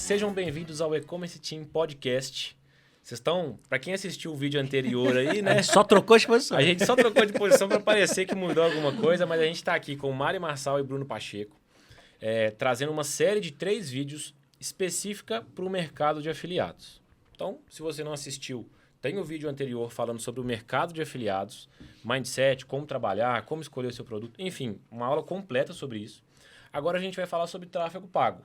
sejam bem-vindos ao E-Commerce Team Podcast. Vocês estão, para quem assistiu o vídeo anterior aí, né? Só trocou de posição. A gente só trocou de posição para parecer que mudou alguma coisa, mas a gente está aqui com Mari Marçal e Bruno Pacheco, trazendo uma série de 3 vídeos específica para o mercado de afiliados. Então, se você não assistiu, tem o vídeo anterior falando sobre o mercado de afiliados, mindset, como trabalhar, como escolher o seu produto, enfim, uma aula completa sobre isso. Agora a gente vai falar sobre tráfego pago.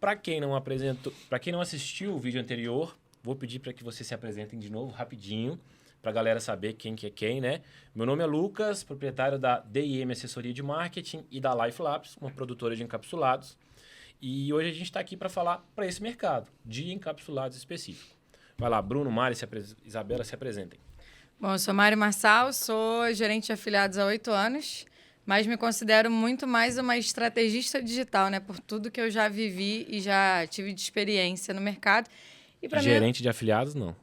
Para quem não assistiu o vídeo anterior, vou pedir para que vocês se apresentem de novo, rapidinho, para a galera saber quem que é quem, né? Meu nome é Lucas, proprietário da DIM Assessoria de Marketing e da Life Labs, uma produtora de encapsulados. E hoje a gente está aqui para falar para esse mercado, de encapsulados específico. Vai lá, Bruno, Mari, Isabela, se apresentem. Bom, eu sou Mari Marçal, sou gerente de afiliados há 8 anos, mas me considero muito mais uma estrategista digital, né? Por tudo que eu já vivi e já tive de experiência no mercado. E Gerente de afiliados, não.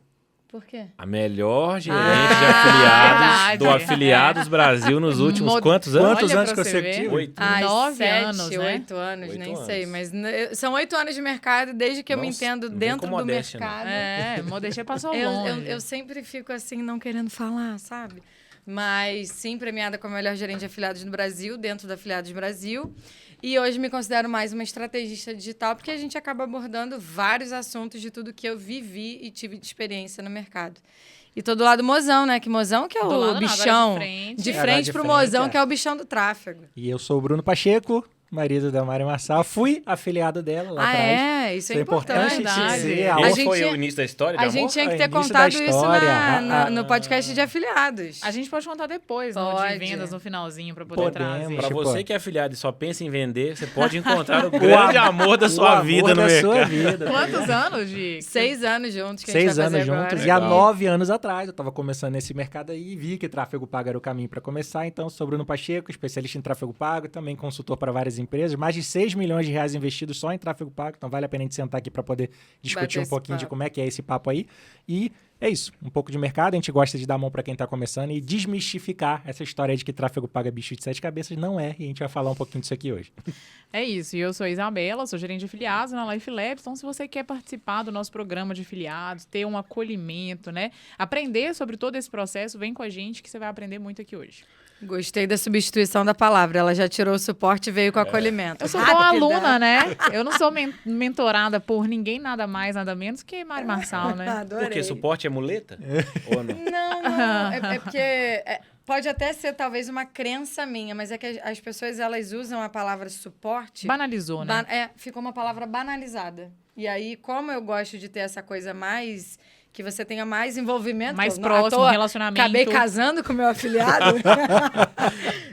Por quê? A melhor gerente de afiliados do Afiliados Brasil nos últimos quantos anos? Quantos anos consecutivo? 8. 9 anos, né? 8 anos, 8 nem anos. sei. Mas são 8 anos de mercado desde que eu me Nossa, entendo não vem dentro com do modéstia, não. mercado. Modéstia passou Eu longe. sempre fico assim, não querendo falar, sabe? Mas sim, premiada como a melhor gerente de afiliados no Brasil, dentro da Afiliados Brasil. E hoje me considero mais uma estrategista digital, porque a gente acaba abordando vários assuntos de tudo que eu vivi e tive de experiência no mercado. E tô do lado do mozão, né? Que mozão que é Do o lado não, bichão. agora de frente. De Agora frente de pro frente, mozão, é. que é o bichão do tráfego. E eu sou o Bruno Pacheco, marido da Mari Marçal. Fui afiliado dela lá atrás. Isso é Isso é importante. importante. dizer. A Esse gente foi tinha- o início da história de A amor? gente tinha que É, ter início contado da isso história. no podcast de afiliados. A gente pode contar depois, no de Pode. vendas, no finalzinho, para poder Podemos. trazer. Para Tipo, você que é afiliado e só pensa em vender, você pode encontrar o grande amor da sua vida no da mercado. sua vida. Quantos anos de... 6 anos juntos que a gente 6 vai fazer anos agora. juntos. E há Legal. 9 anos atrás eu estava começando nesse mercado aí e vi que tráfego pago era o caminho para começar. Então, sou Bruno Pacheco, especialista em tráfego pago, também consultor para várias empresas. Mais de 6 milhões de reais investidos só em tráfego pago. Então, vale a pena a gente sentar aqui para poder discutir Bater um esse pouquinho de papo. como é que é esse papo aí. E é isso, um pouco de mercado. A gente gosta de dar a mão para quem está começando e desmistificar essa história de que tráfego pago é bicho de 7 cabeças. Não é, e a gente vai falar um pouquinho disso aqui hoje. É isso, e eu sou a Isabela, sou gerente de afiliados na Life Labs. Então, se você quer participar do nosso programa de afiliados, ter um acolhimento, né? Aprender sobre todo esse processo, vem com a gente que você vai aprender muito aqui hoje. Gostei da substituição da palavra. Ela já tirou o suporte e veio com acolhimento. Eu sou boa Rápida. aluna, né? Eu não sou mentorada por ninguém, nada mais, nada menos que Mari Marçal, né? Adorei. Por quê? Suporte é muleta? Ou não? Não. É porque pode até ser talvez uma crença minha, mas é que as pessoas elas usam a palavra suporte. Banalizou, né? Ficou uma palavra banalizada. E aí, como eu gosto de ter essa coisa mais... que você tenha mais envolvimento. Mais à próximo, toa, relacionamento. Acabei casando com meu afiliado.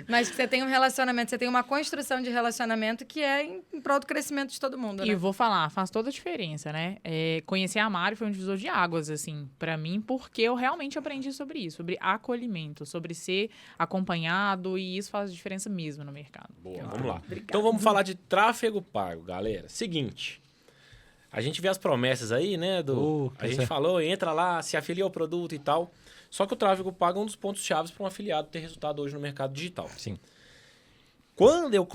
Mas que você tem um relacionamento, você tem uma construção de relacionamento que é em prol do crescimento de todo mundo, E né? vou falar, faz toda a diferença, né? Conhecer a Mari foi um divisor de águas, assim, pra mim, porque eu realmente aprendi sobre isso, sobre acolhimento, sobre ser acompanhado, e isso faz diferença mesmo no mercado. Boa, vamos lá. Então vamos falar de tráfego pago, galera. Seguinte, a gente vê as promessas aí, né? A gente falou, entra lá, se afilia ao produto e tal. Só que o tráfego pago é um dos pontos chaves para um afiliado ter resultado hoje no mercado digital. Sim. Quando eu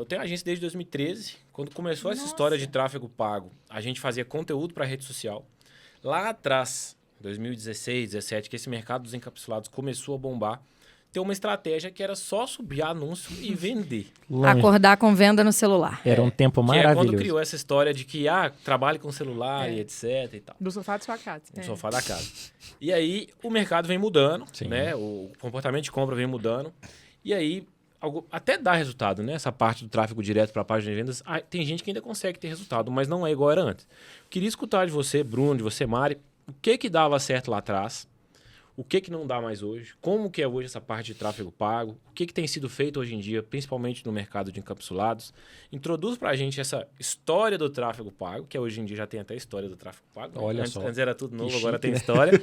tenho agência desde 2013, quando começou essa Nossa. história de tráfego pago, a gente fazia conteúdo para rede social. Lá atrás, 2016, 2017, que esse mercado dos encapsulados começou a bombar, tem uma estratégia que era só subir anúncio e vender. Longe. Acordar com venda no celular. Era um tempo Que é maravilhoso. quando criou essa história de que, trabalhe com celular e etc e tal. Do sofá de sua casa. No sofá da casa. E aí, o mercado vem mudando, Sim. né? O comportamento de compra vem mudando. E aí, até dá resultado, né? Essa parte do tráfego direto para a página de vendas, tem gente que ainda consegue ter resultado, mas não é igual era antes. Queria escutar de você, Bruno, de você, Mari, o que dava certo lá atrás, o que não dá mais hoje, como que é hoje essa parte de tráfego pago, o que tem sido feito hoje em dia, principalmente no mercado de encapsulados. Introduz pra gente essa história do tráfego pago, que hoje em dia já tem até história do tráfego pago. Olha antes, só. antes era tudo novo, Que agora chique, tem né? história.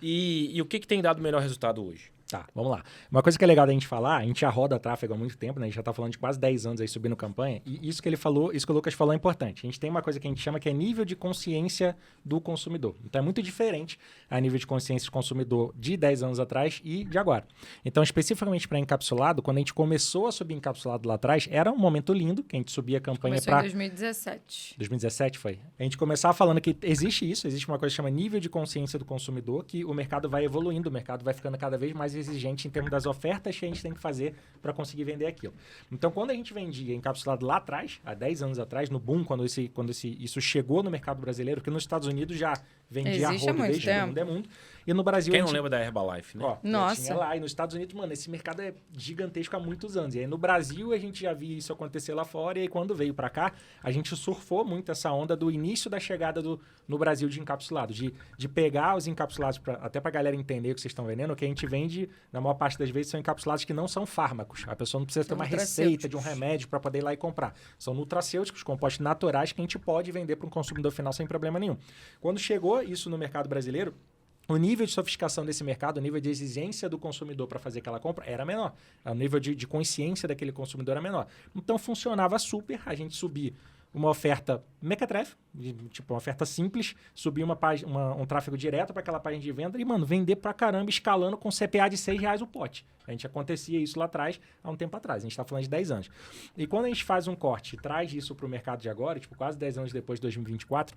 E o que tem dado melhor resultado hoje? Tá, vamos lá. Uma coisa que é legal da gente falar, a gente já roda tráfego há muito tempo, né? A gente já tá falando de quase 10 anos aí subindo campanha. E isso que ele falou, isso que o Lucas falou é importante. A gente tem uma coisa que a gente chama que é nível de consciência do consumidor. Então é muito diferente a nível de consciência do consumidor de 10 anos atrás e de agora. Então, especificamente para encapsulado, quando a gente começou a subir encapsulado lá atrás, era um momento lindo, que a gente subia a campanha Começou para... em 2017. 2017 foi. A gente começava falando que existe isso, existe uma coisa que chama nível de consciência do consumidor, que o mercado vai evoluindo, o mercado vai ficando cada vez mais exigente em termos das ofertas que a gente tem que fazer para conseguir vender aquilo. Então, quando a gente vendia encapsulado lá atrás, há 10 anos atrás, no boom, quando isso chegou no mercado brasileiro, porque nos Estados Unidos já vendia Existe há rodo muito desde tempo. o mundo é mundo, e no Brasil... Quem a não gente... lembra da Herbalife, né? Ó, Nossa. tinha lá. E nos Estados Unidos, mano, esse mercado é gigantesco há muitos anos. E aí no Brasil a gente já via isso acontecer lá fora. E aí quando veio pra cá, a gente surfou muito essa onda do início da chegada no Brasil de encapsulados. De pegar os encapsulados, até pra galera entender o que vocês estão vendendo, o que a gente vende, na maior parte das vezes, são encapsulados que não são fármacos. A pessoa não precisa ter uma receita de um remédio para poder ir lá e comprar. São nutracêuticos, compostos naturais que a gente pode vender para um consumidor final sem problema nenhum. Quando chegou isso no mercado brasileiro, o nível de sofisticação desse mercado, o nível de exigência do consumidor para fazer aquela compra era menor. O nível de consciência daquele consumidor era menor. Então, funcionava super a gente subir uma oferta mequetrefe, tipo uma oferta simples, subir um tráfego direto para aquela página de venda e, mano, vender pra caramba, escalando com CPA de R$6 o pote. A gente acontecia isso lá atrás, há um tempo atrás. A gente está falando de 10 anos. E quando a gente faz um corte e traz isso para o mercado de agora, tipo quase 10 anos depois de 2024,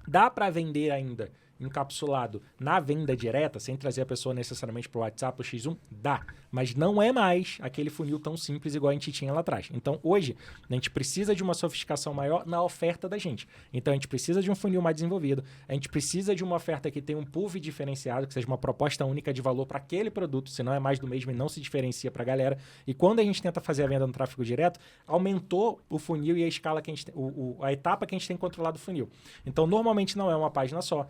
dá para vender ainda encapsulado na venda direta, sem trazer a pessoa necessariamente para o WhatsApp ou X1? Dá. Mas não é mais aquele funil tão simples igual a gente tinha lá atrás. Então, hoje, a gente precisa de uma sofisticação maior na oferta da gente. Então, a gente precisa de um funil mais desenvolvido, a gente precisa de uma oferta que tenha um PUV diferenciado, que seja uma proposta única de valor para aquele produto, senão é mais do mesmo e não se diferencia para a galera. E quando a gente tenta fazer a venda no tráfego direto, aumentou o funil e a escala que a gente tem, a etapa que a gente tem controlado o funil. Então, normalmente não é uma página só,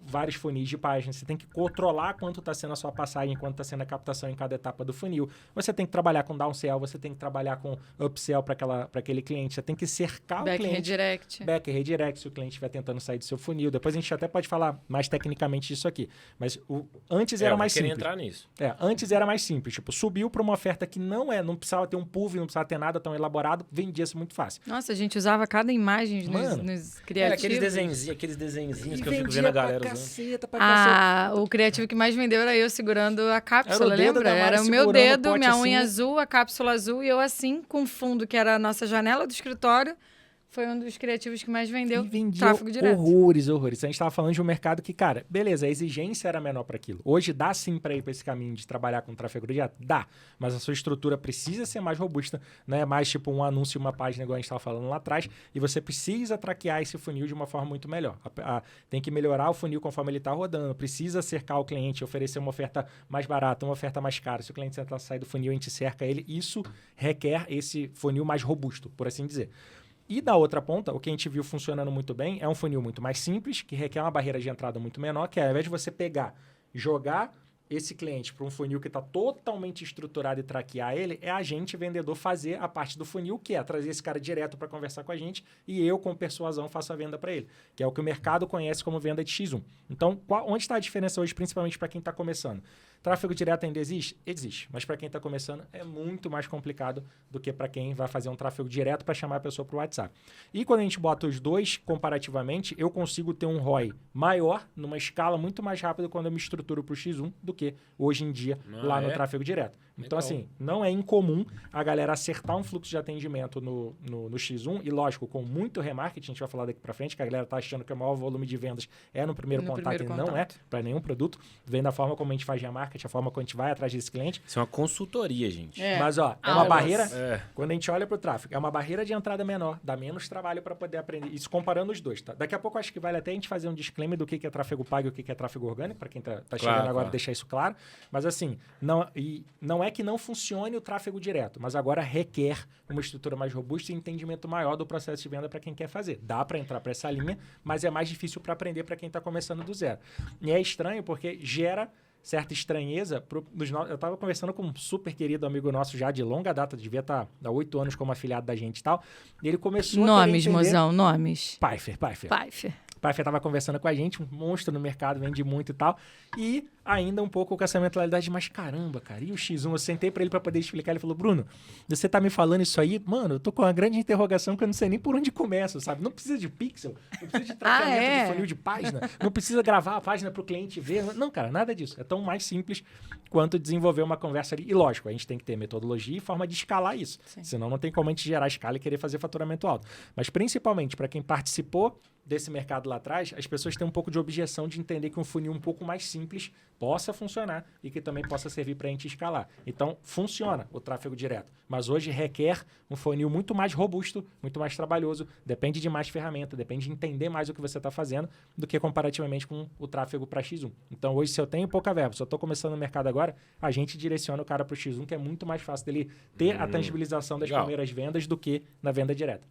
vários funis de páginas. Você tem que controlar quanto está sendo a sua passagem, quanto está sendo a captação em cada etapa do funil. Você tem que trabalhar com downsell, você tem que trabalhar com upsell para aquele cliente. Você tem que cercar o cliente. Redirect. Back redirect, se o cliente estiver tentando sair do seu funil. Depois a gente até pode falar mais tecnicamente disso aqui. Mas antes era mais simples. Entrar nisso. Antes era mais simples. Tipo, subiu para uma oferta que não precisava ter um PUV, não precisava ter nada tão elaborado, vendia-se muito fácil. Nossa, a gente usava cada imagem nos criativos. Aqueles desenhinhos que eu fico vendo a galera usando. O criativo que mais vendeu era eu segurando a cápsula, era lembra? Era o meu segurando dedo, o pote minha assim. unha azul, a cápsula azul, e eu assim, com o fundo, que era a nossa janela do escritório. Foi um dos criativos que mais vendeu tráfego direto. Horrores. A gente estava falando de um mercado que, cara, beleza, a exigência era menor para aquilo. Hoje dá sim para ir para esse caminho de trabalhar com tráfego direto? Dá. Mas a sua estrutura precisa ser mais robusta, não é mais tipo um anúncio, uma página, igual a gente estava falando lá atrás, e você precisa traquear esse funil de uma forma muito melhor. Tem que melhorar o funil conforme ele está rodando, precisa cercar o cliente, oferecer uma oferta mais barata, uma oferta mais cara. Se o cliente tentar sair do funil, a gente cerca ele. Isso requer esse funil mais robusto, por assim dizer. E da outra ponta, o que a gente viu funcionando muito bem é um funil muito mais simples, que requer uma barreira de entrada muito menor, que ao invés de você pegar, jogar esse cliente para um funil que está totalmente estruturado e traquear ele, é a gente, vendedor, fazer a parte do funil, que é trazer esse cara direto para conversar com a gente e eu, com persuasão, faço a venda para ele, que é o que o mercado conhece como venda de X1. Então, onde está a diferença hoje, principalmente para quem está começando? Tráfego direto ainda existe? Existe. Mas para quem está começando, é muito mais complicado do que para quem vai fazer um tráfego direto para chamar a pessoa para o WhatsApp. E quando a gente bota os dois comparativamente, eu consigo ter um ROI maior, numa escala muito mais rápida quando eu me estruturo para o X1 do que hoje em dia lá no tráfego direto. Então, assim, não é incomum a galera acertar um fluxo de atendimento no X1 e, lógico, com muito remarketing, a gente vai falar daqui para frente, que a galera tá achando que o maior volume de vendas é no primeiro contato e não é para nenhum produto. Vem da forma como a gente faz remarketing, a forma como a gente vai atrás desse cliente. Isso é uma consultoria, gente. Mas, ó, é uma barreira... Quando a gente olha para o tráfego, é uma barreira de entrada menor, dá menos trabalho para poder aprender. Isso comparando os dois, tá? Daqui a pouco acho que vale até a gente fazer um disclaimer do que é tráfego pago e o que é tráfego orgânico, para quem tá chegando agora, deixar isso claro. Mas, assim, não é que não funcione o tráfego direto, mas agora requer uma estrutura mais robusta e entendimento maior do processo de venda para quem quer fazer. Dá para entrar para essa linha, mas é mais difícil para aprender para quem está começando do zero. E é estranho porque gera certa estranheza. Eu estava conversando com um super querido amigo nosso já de longa data, devia estar há 8 anos como afiliado da gente e tal, e ele começou a querer entender... Mozão, nomes. Pfeiffer estava conversando com a gente, um monstro no mercado, vende muito e tal, e ainda um pouco com essa mentalidade, mas caramba, cara, e o X1? Eu sentei pra ele pra poder explicar, ele falou, Bruno, você tá me falando isso aí? Mano, eu tô com uma grande interrogação que eu não sei nem por onde começo, sabe? Não precisa de pixel, não precisa de tratamento de funil de página, não precisa gravar a página pro cliente ver. Não, cara, nada disso. É tão mais simples quanto desenvolver uma conversa ali. E lógico, a gente tem que ter metodologia e forma de escalar isso. Sim. Senão não tem como a gente gerar escala e querer fazer faturamento alto. Mas principalmente para quem participou desse mercado lá atrás, as pessoas têm um pouco de objeção de entender que um funil um pouco mais simples possa funcionar e que também possa servir para a gente escalar. Então, funciona o tráfego direto, mas hoje requer um funil muito mais robusto, muito mais trabalhoso, depende de mais ferramenta, depende de entender mais o que você está fazendo do que comparativamente com o tráfego para X1. Então, hoje, se eu tenho pouca verba, se eu estou começando no mercado agora, a gente direciona o cara para o X1, que é muito mais fácil dele ter a tangibilização das primeiras vendas do que na venda direta.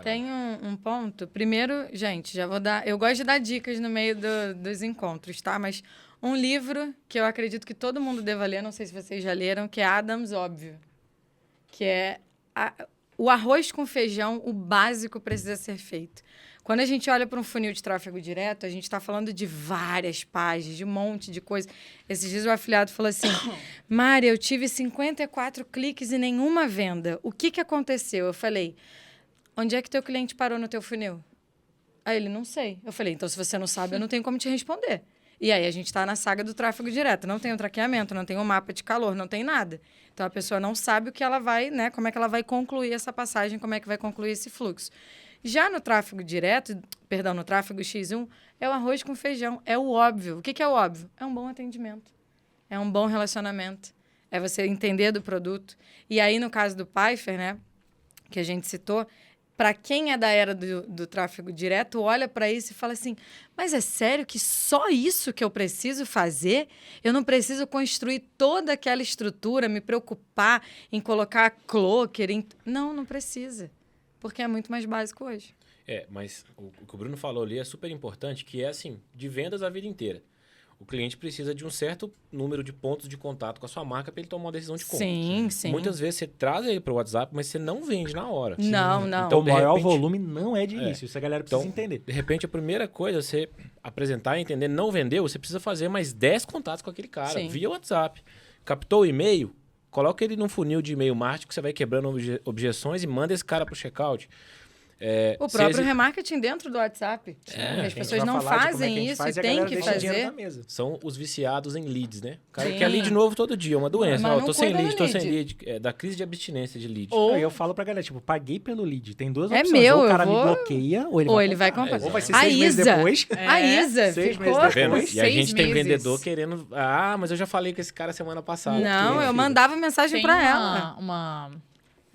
Tem um ponto. Primeiro, gente, já vou dar... Eu gosto de dar dicas no meio dos encontros, tá? Mas um livro que eu acredito que todo mundo deva ler, não sei se vocês já leram, que é Adams Óbvio. Que é o arroz com feijão, o básico precisa ser feito. Quando a gente olha para um funil de tráfego direto, a gente está falando de várias páginas, de um monte de coisa. Esses dias o afiliado falou assim, Mari, eu tive 54 cliques e nenhuma venda. O que aconteceu? Eu falei... Onde é que teu cliente parou no teu funil? Aí ele, não sei. Eu falei, então se você não sabe, eu não tenho como te responder. E aí a gente está na saga do tráfego direto. Não tem o traqueamento, não tem o mapa de calor, não tem nada. Então a pessoa não sabe o que ela vai, né? Como é que ela vai concluir essa passagem, como é que vai concluir esse fluxo. Já no tráfego direto, perdão, no tráfego X1, é o arroz com feijão, é o óbvio. O que é o óbvio? É um bom atendimento, é um bom relacionamento, é você entender do produto. E aí, no caso do Pfeiffer, né, que a gente citou, para quem é da era do tráfego direto, olha para isso e fala assim, mas é sério que só isso que eu preciso fazer? Eu não preciso construir toda aquela estrutura, me preocupar em colocar cloaker? Não precisa, porque é muito mais básico hoje. Mas o que o Bruno falou ali é super importante, que é assim, de vendas a vida inteira. O cliente precisa de um certo número de pontos de contato com a sua marca para ele tomar uma decisão de compra. Sim. Muitas vezes você traz ele para o WhatsApp, mas você não vende na hora. Não. Então, O maior volume não é de início, isso a galera precisa então, entender. De repente, a primeira coisa é você apresentar e entender, não vendeu, você precisa fazer mais 10 contatos com aquele cara, via WhatsApp. Captou o e-mail, coloca ele num funil de e-mail marketing que você vai quebrando objeções e manda esse cara para o checkout. O próprio remarketing dentro do WhatsApp. As pessoas não fazem isso e tem que fazer. São os viciados em leads, né? O cara quer lead novo todo dia, uma doença. Mas tô sem lead. Da crise de abstinência de lead. Ou eu falo pra galera, tipo, paguei pelo lead. Tem duas opções. Meu, ou o cara me bloqueia, ou ele vai comprar. comprar. Ou vai ser 6 meses depois. A Isa 6 ficou... meses depois. E a gente tem vendedor querendo... mas eu já falei com esse cara semana passada. Não, eu mandava mensagem pra ela.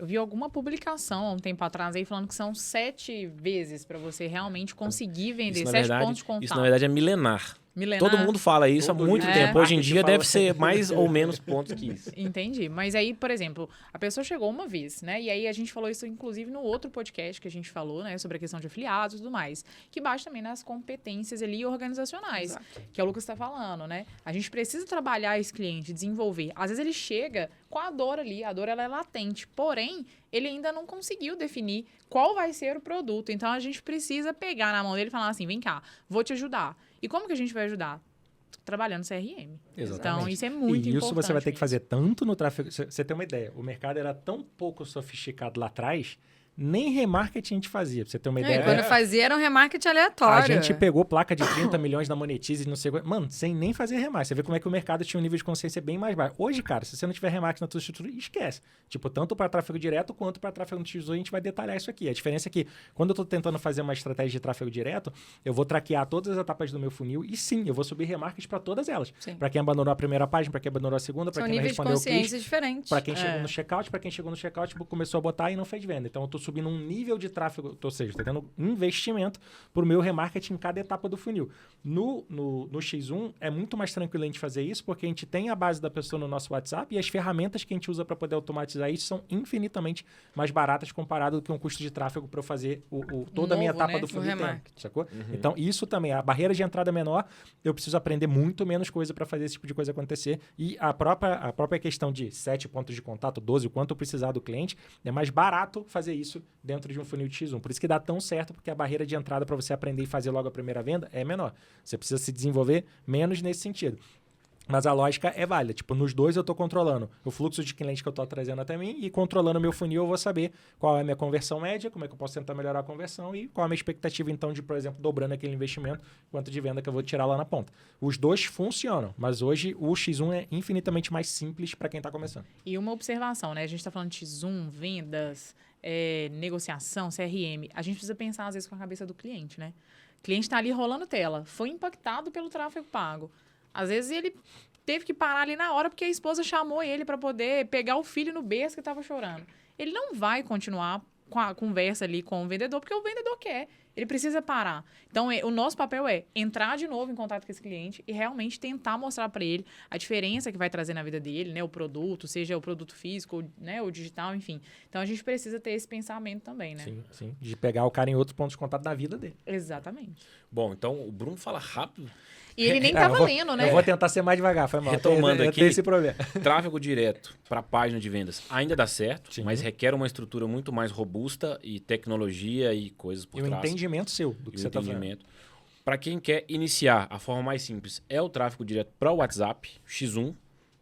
Eu vi alguma publicação há um tempo atrás aí falando que são 7 vezes para você realmente conseguir vender. 7 pontos de contato. Isso, na verdade, é milenar. Todo mundo fala isso há muito tempo. Hoje em dia deve ser mais ou menos pontos que isso. Entendi. Mas aí, por exemplo, a pessoa chegou uma vez, né? E aí a gente falou isso, inclusive, no outro podcast que a gente falou, né? Sobre a questão de afiliados e tudo mais. Que bate também nas competências ali organizacionais. Exato. Que é o Lucas está falando, né? A gente precisa trabalhar esse cliente, desenvolver. Às vezes ele chega com a dor ali. A dor, ela é latente. Porém, ele ainda não conseguiu definir qual vai ser o produto. Então, a gente precisa pegar na mão dele e falar assim, vem cá, vou te ajudar. E como que a gente vai ajudar? Trabalhando CRM. Exatamente. Então, isso é muito importante. E isso você vai ter que fazer tanto no tráfego... Você tem uma ideia, o mercado era tão pouco sofisticado lá atrás... Nem remarketing a gente fazia, pra você ter uma ideia. Quando fazia era um remarketing aleatório. A gente pegou placa de 30 milhões na Monetize e não sei... Mano, sem nem fazer remarketing. Você vê como é que o mercado tinha um nível de consciência bem mais baixo. Hoje, cara, se você não tiver remarketing na tua estrutura, esquece. Tipo, tanto para tráfego direto quanto para tráfego no X2, a gente vai detalhar isso aqui. A diferença é que, quando eu tô tentando fazer uma estratégia de tráfego direto, eu vou traquear todas as etapas do meu funil e sim, eu vou subir remarketing para todas elas. Para quem abandonou a primeira página, para quem abandonou a segunda, para quem não respondeu o cliente. São níveis de consciência diferentes. Para quem chegou no checkout, para quem chegou no checkout, começou a botar e não fez venda. Então, eu tô subindo um nível de tráfego, ou seja, estou tendo investimento para o meu remarketing em cada etapa do funil. No X1 é muito mais tranquilo a gente fazer isso, porque a gente tem a base da pessoa no nosso WhatsApp e as ferramentas que a gente usa para poder automatizar isso são infinitamente mais baratas comparado do que um custo de tráfego para eu fazer toda a minha etapa do funil. Sacou? Então, isso também, a barreira de entrada menor, eu preciso aprender muito menos coisa para fazer esse tipo de coisa acontecer. E a própria questão de 7 pontos de contato, 12, o quanto eu precisar do cliente, é mais barato fazer isso dentro de um funil de X1. Por isso que dá tão certo, porque a barreira de entrada para você aprender e fazer logo a primeira venda é menor. Você precisa se desenvolver menos nesse sentido. Mas a lógica é válida. Tipo, nos dois eu estou controlando o fluxo de cliente que eu estou trazendo até mim e controlando o meu funil eu vou saber qual é a minha conversão média, como é que eu posso tentar melhorar a conversão e qual é a minha expectativa, então, de, por exemplo, dobrando aquele investimento, quanto de venda que eu vou tirar lá na ponta. Os dois funcionam, mas hoje o X1 é infinitamente mais simples para quem está começando. E uma observação, né? A gente está falando de X1, vendas, negociação, CRM. A gente precisa pensar, às vezes, com a cabeça do cliente, né? O cliente está ali rolando tela, foi impactado pelo tráfego pago. Às vezes ele teve que parar ali na hora porque a esposa chamou ele para poder pegar o filho no berço que estava chorando. Ele não vai continuar com a conversa ali com o vendedor porque o vendedor quer. Ele precisa parar. Então, o nosso papel é entrar de novo em contato com esse cliente e realmente tentar mostrar para ele a diferença que vai trazer na vida dele, né? O produto, seja o produto físico, né? O digital, enfim. Então, a gente precisa ter esse pensamento também, né? Sim, sim. De pegar o cara em outros pontos de contato da vida dele. Exatamente. Bom, então o Bruno fala rápido. E ele nem tava lendo, né? Eu vou tentar ser mais devagar, foi mal. Retomando eu aqui. tenho esse problema. Tráfego direto para a página de vendas ainda dá certo, Sim. mas requer uma estrutura muito mais robusta e tecnologia e coisas por E o trás. entendimento seu do que você está fazendo. Para quem quer iniciar, a forma mais simples é o tráfego direto para o WhatsApp, X1,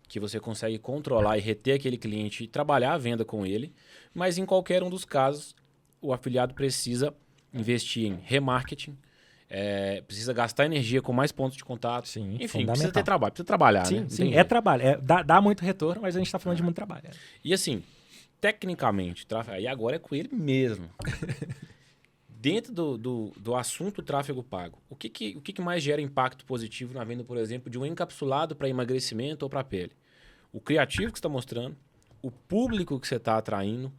que você consegue controlar e reter aquele cliente e trabalhar a venda com ele. Mas em qualquer um dos casos, o afiliado precisa investir em remarketing, precisa gastar energia com mais pontos de contato. Sim, enfim, precisa ter trabalho, precisa trabalhar. Sim, né? sim, é trabalho. Dá muito retorno, mas a gente está falando de muito trabalho. E assim, tecnicamente, aí agora é com ele mesmo. Dentro do assunto tráfego pago, o que mais gera impacto positivo na venda, por exemplo, de um encapsulado para emagrecimento ou para pele? O criativo que você está mostrando, o público que você está atraindo,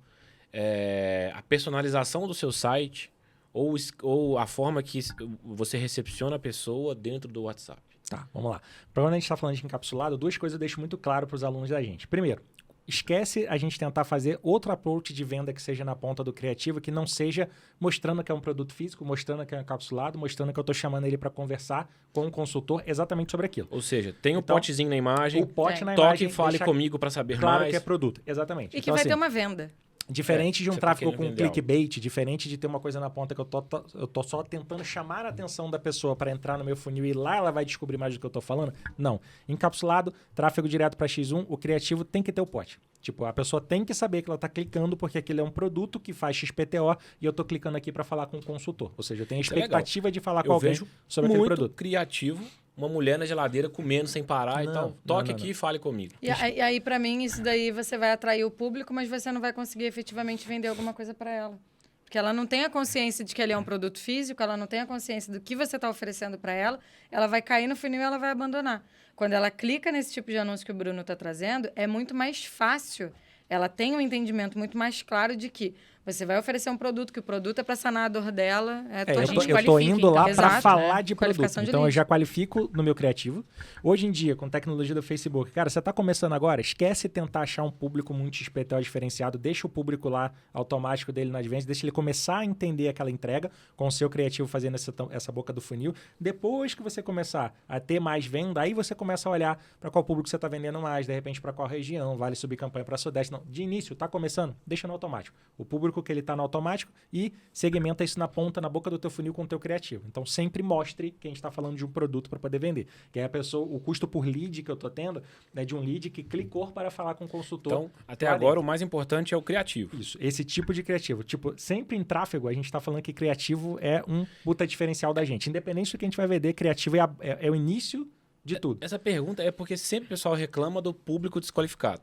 a personalização do seu site ou a forma que você recepciona a pessoa dentro do WhatsApp. Tá, vamos lá. Quando a gente está falando de encapsulado, duas coisas eu deixo muito claro para os alunos da gente. Primeiro, esquece a gente tentar fazer outro approach de venda que seja na ponta do criativo, que não seja mostrando que é um produto físico, mostrando que é um encapsulado, mostrando que eu estou chamando ele para conversar com um consultor exatamente sobre aquilo. Ou seja, tem um Então, potezinho na imagem, O pote na toque imagem, e fale deixar comigo para saber claro mais. que é produto. Exatamente. E que Então, vai assim, ter uma venda. diferente de um você tá tráfego querendo com vender algo. clickbait, diferente de ter uma coisa na ponta que eu tô só tentando chamar a atenção da pessoa para entrar no meu funil e lá ela vai descobrir mais do que eu tô falando. Não. Encapsulado, tráfego direto para X1, o criativo tem que ter o pote. Tipo, a pessoa tem que saber que ela tá clicando porque aquele é um produto que faz XPTO e eu tô clicando aqui para falar com o consultor. Ou seja, eu tenho a Isso é legal. expectativa de falar com Eu alguém vejo sobre aquele muito produto. criativo, uma mulher na geladeira comendo sem parar e Não, tal. não, Toque não, aqui não. e fale comigo. E aí, pra mim, isso daí você vai atrair o público, mas você não vai conseguir efetivamente vender alguma coisa pra ela. Porque ela não tem a consciência de que ele é um produto físico, ela não tem a consciência do que você está oferecendo para ela vai cair no funil e ela vai abandonar. Quando ela clica nesse tipo de anúncio que o Bruno está trazendo, é muito mais fácil. Ela tem um entendimento muito mais claro de que você vai oferecer um produto, que o produto é para sanar a dor dela. Eu tô indo lá para Exato, falar né? de produto. Qualificação de Então eu lead. já qualifico no meu criativo. Hoje em dia, com a tecnologia do Facebook, cara, você tá começando agora, esquece tentar achar um público muito XPTO diferenciado, deixa o público lá automático dele na Advance, deixa ele começar a entender aquela entrega com o seu criativo fazendo essa boca do funil. Depois que você começar a ter mais venda, aí você começa a olhar para qual público você tá vendendo mais, de repente para qual região, vale subir campanha para Sudeste. Não, de início, tá começando, deixa no automático. O público que ele tá no automático e segmenta isso na ponta, na boca do teu funil com o teu criativo. Então, sempre mostre que a gente está falando de um produto para poder vender. Que aí a pessoa, o custo por lead que eu tô tendo é de um lead que clicou para falar com o consultor. Então, até lá agora, dentro. o mais importante é o criativo. Isso, esse tipo de criativo. Tipo, sempre em tráfego, a gente está falando que criativo é um puta diferencial da gente. Independente do que a gente vai vender, criativo é o início de tudo. Essa pergunta é porque sempre o pessoal reclama do público desqualificado.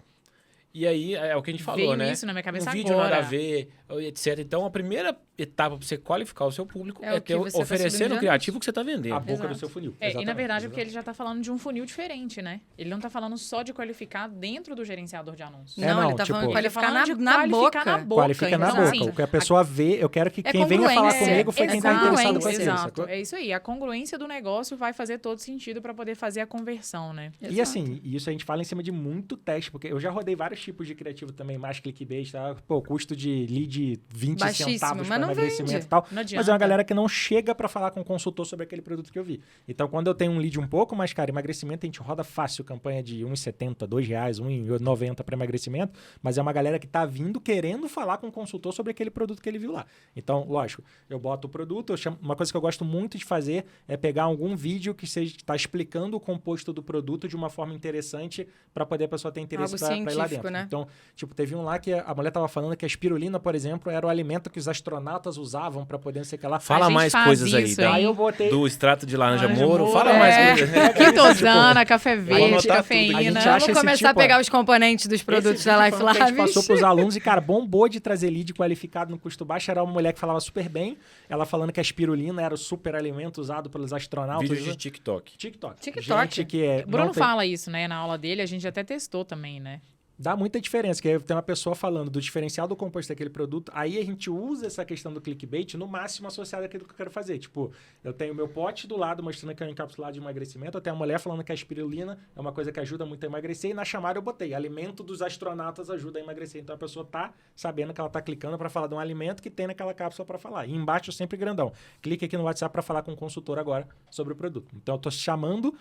E aí, é o que a gente falou, Veio né? isso na minha cabeça um vídeo agora. nada a ver, etc. Então, a primeira etapa para você qualificar o seu público É o que você tá oferecer subindo no de criativo que você está vendendo. A boca Exato. do seu funil. E na Exatamente, verdade, é porque exatamente. ele já está falando de um funil diferente, né? Ele não está falando só de qualificar dentro do gerenciador de anúncios. É, Não, não, ele tá tipo- falando de Ele tá qualificar falando de na qualificar boca. na boca. Qualifica na Então, boca. assim, O que a pessoa vê, eu quero que É quem venha falar congruência. comigo foi quem está Exato. interessado com aquilo. Exato, sacou? é isso aí. A congruência do negócio vai fazer todo sentido para poder fazer a conversão, né? E assim, isso a gente fala em cima de muito teste, porque eu já rodei vários tipos de criativo também, mais clickbait, tá? Pô, custo de lead 20 Baixíssimo, centavos mas não emagrecimento vende. e tal. Não Mas é adianta. uma galera que não chega pra falar com o consultor sobre aquele produto que eu vi. Então, quando eu tenho um lead um pouco mais caro, emagrecimento, a gente roda fácil campanha de R$1,70, R$2, R$1,90 para emagrecimento, mas é uma galera que tá vindo querendo falar com o consultor sobre aquele produto que ele viu lá. Então, lógico, eu boto o produto, uma coisa que eu gosto muito de fazer é pegar algum vídeo que está explicando o composto do produto de uma forma interessante para poder a pessoa ter interesse Algo para ir lá científico, dentro. né? Então, tipo, teve um lá que a mulher tava falando que a espirulina, por exemplo, era o alimento que os astronautas usavam para poder não sei o que lá. Fala gente mais faz coisas aí, isso, tá? hein? Aí eu botei... Do extrato de laranja Laranja Moro. Moro, Fala é. mais coisas. Né? Quitosana, café Vou verde, anotar tudo. A cafeína. gente acha Vamos esse começar a tipo, pegar os componentes dos Esse produtos da vídeo Life foi um que a gente Labs. passou pros alunos e, cara, bombou de trazer lead qualificado no custo baixo. Era uma mulher que falava super bem. Ela falando que a espirulina era o super alimento usado pelos astronautas. Vídeo de TikTok. TikTok. TikTok. Gente que é... Bruno não tem- fala isso, né? Na aula dele, a gente até testou também, né? Dá muita diferença, que aí tem uma pessoa falando do diferencial do composto daquele produto, aí a gente usa essa questão do clickbait no máximo associado àquilo que eu quero fazer. Tipo, eu tenho meu pote do lado mostrando que é um encapsulado de emagrecimento, eu tenho a mulher falando que a espirulina é uma coisa que ajuda muito a emagrecer, e na chamada eu botei, alimento dos astronautas ajuda a emagrecer. Então a pessoa tá sabendo que ela tá clicando para falar de um alimento que tem naquela cápsula para falar. E embaixo sempre grandão. Clique aqui no WhatsApp para falar com o consultor agora sobre o produto. Então eu tô chamando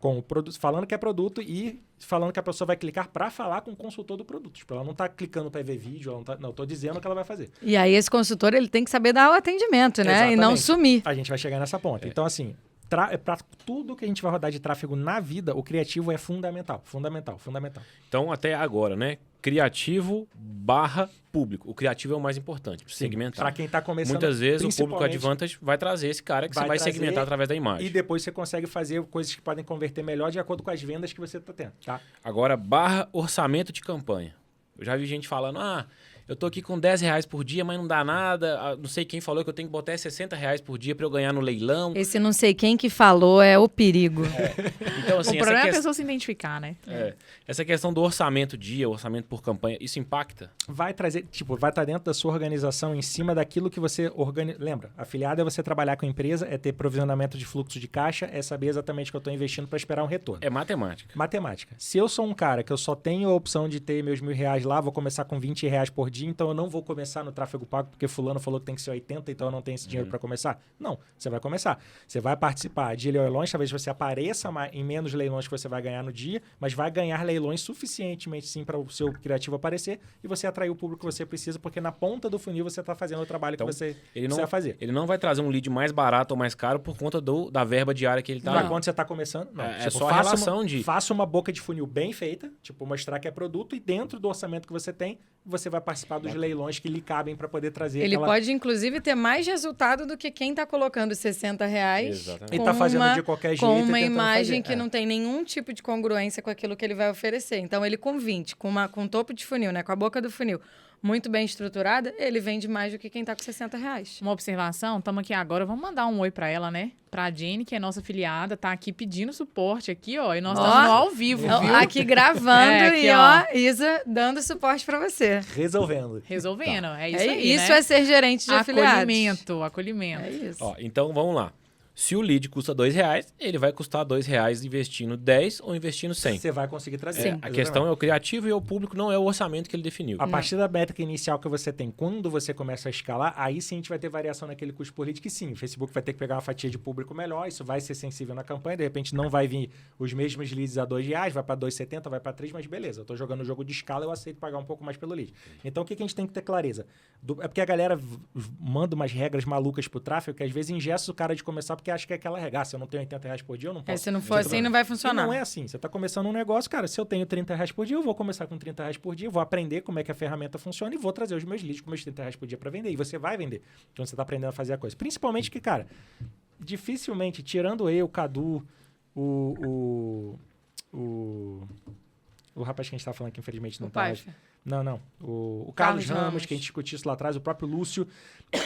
com o produto, falando que é produto e falando que a pessoa vai clicar para falar com o consultor do produto. Tipo, ela não tá clicando para ver vídeo, ela não tá, não, eu tô dizendo o que ela vai fazer. E aí esse consultor, ele tem que saber dar o atendimento, né? E não Exatamente. sumir. A gente vai chegar nessa ponta. Então, assim, para tudo que a gente vai rodar de tráfego na vida, o criativo é fundamental. Fundamental, fundamental. Então, até agora, né? Criativo / público. O criativo é o mais importante, segmentar. Para quem tá começando, Muitas vezes o público principalmente, Advantage vai trazer esse cara que vai você vai trazer segmentar através da imagem. E depois você consegue fazer coisas que podem converter melhor de acordo com as vendas que você tá tendo, tá? Agora, / orçamento de campanha. Eu já vi gente falando, eu tô aqui com R$10 por dia, mas não dá nada. Não sei quem falou que eu tenho que botar R$60 por dia para eu ganhar no leilão. Esse não sei quem que falou é o perigo. Então, assim, o problema é a essa, pessoa se identificar, né? essa questão do orçamento dia, orçamento por campanha, isso impacta? Vai trazer, tipo, vai estar dentro da sua organização em cima daquilo que você organiza. Lembra, afiliado é você trabalhar com a empresa, é ter provisionamento de fluxo de caixa, é saber exatamente o que eu estou investindo para esperar um retorno. É matemática. Matemática. Se eu sou um cara que eu só tenho a opção de ter meus R$1.000 lá, vou começar com R$20 por dia, então eu não vou começar no tráfego pago porque fulano falou que tem que ser 80, então eu não tenho esse dinheiro para começar. Não, você vai começar. Você vai participar de leilões, talvez você apareça em menos leilões que você vai ganhar no dia, mas vai ganhar leilões suficientemente sim para o seu criativo aparecer e você atrair o público que você precisa, porque na ponta do funil você está fazendo o trabalho Então, que você Ele não, precisa fazer. ele não vai trazer um lead mais barato ou mais caro por conta da verba diária que ele tá... Pra quando você está começando, não. É só a relação de... Faça uma boca de funil bem feita, tipo, mostrar que é produto e dentro do orçamento que você tem, você vai participar dos leilões que lhe cabem para poder trazer Ele aquela... pode, inclusive, ter mais resultado do que quem está colocando R$60 Exatamente. E tá fazendo de qualquer jeito com e uma tentando imagem fazer. que não tem nenhum tipo de congruência com aquilo que ele vai oferecer. Então, ele com 20, com topo de funil, né? Com a boca do funil muito bem estruturada, ele vende mais do que quem tá com R$60. Uma observação, estamos aqui agora, vamos mandar um oi pra ela, né? Pra Jenny, que é nossa afiliada, tá aqui pedindo suporte aqui, ó, e nós estamos no ao vivo, viu? Aqui gravando Aqui, e, ó, Isa dando suporte pra você. Resolvendo. Resolvendo, Tá. é isso aí, Isso né? é ser gerente de afiliados. Acolhimento. É isso. Ó, então, vamos lá. Se o lead custa R$2, ele vai custar R$2 investindo 10 ou investindo 100. Você vai conseguir trazer. Sim. A Exatamente. questão é o criativo e o público, não é o orçamento que ele definiu. A partir da métrica inicial que você tem, quando você começa a escalar, aí sim a gente vai ter variação naquele custo por lead, que sim, o Facebook vai ter que pegar uma fatia de público melhor, isso vai ser sensível na campanha, de repente não vai vir os mesmos leads a R$2, vai para R$2,70, vai para R$3, mas beleza, eu tô jogando o jogo de escala, eu aceito pagar um pouco mais pelo lead. Então o que a gente tem que ter clareza? É porque a galera manda umas regras malucas pro tráfego, que às vezes ingessa o cara de começar porque acha que é aquela regra. Se eu não tenho R$80 por dia, eu não posso. Se não for assim, não vai funcionar. E não é assim. Você está começando um negócio, cara, se eu tenho R$30 por dia, eu vou começar com R$30 por dia, vou aprender como é que a ferramenta funciona e vou trazer os meus leads com meus R$30 por dia para vender. E você vai vender. Então você está aprendendo a fazer a coisa. Principalmente que, cara, dificilmente, tirando eu, o Cadu, o rapaz que a gente estava falando que infelizmente não O está mais. Paiva. Não. O Carlos Carlos Ramos, que a gente discutiu isso lá atrás, o próprio Lúcio.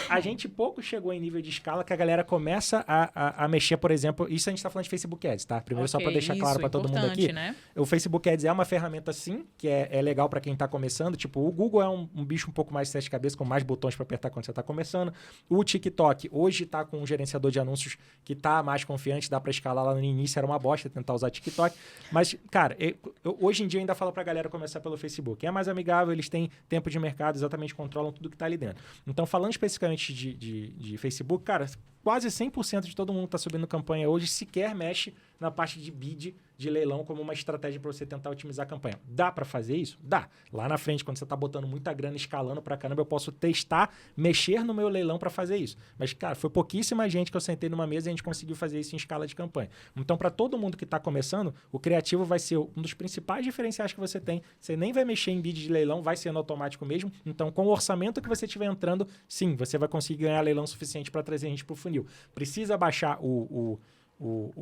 A gente pouco chegou em nível de escala que a galera começa a mexer, por exemplo... Isso a gente está falando de Facebook Ads, tá? Primeiro, só para deixar claro para todo mundo aqui. Né? O Facebook Ads é uma ferramenta, sim, que é legal para quem está começando. Tipo, o Google é um bicho um pouco mais de sete cabeças, com mais botões para apertar quando você está começando. O TikTok, hoje está com um gerenciador de anúncios que está mais confiante, dá para escalar. Lá no início era uma bosta tentar usar TikTok. Mas, cara, hoje em dia eu ainda falo para a galera começar pelo Facebook. É mais amigável, amigável, eles têm tempo de mercado, exatamente controlam tudo que está ali dentro. Então, falando especificamente de Facebook, cara, quase 100% de todo mundo que está subindo campanha hoje sequer mexe na parte de bid, de leilão, como uma estratégia para você tentar otimizar a campanha. Dá para fazer isso? Dá. Lá na frente, quando você está botando muita grana, escalando para caramba, eu posso testar, mexer no meu leilão para fazer isso. Mas, cara, foi pouquíssima gente que eu sentei numa mesa e a gente conseguiu fazer isso em escala de campanha. Então, para todo mundo que está começando, o criativo vai ser um dos principais diferenciais que você tem. Você nem vai mexer em bid de leilão, vai ser no automático mesmo. Então, com o orçamento que você tiver entrando, sim, você vai conseguir ganhar leilão suficiente para trazer gente para o funil. Precisa baixar o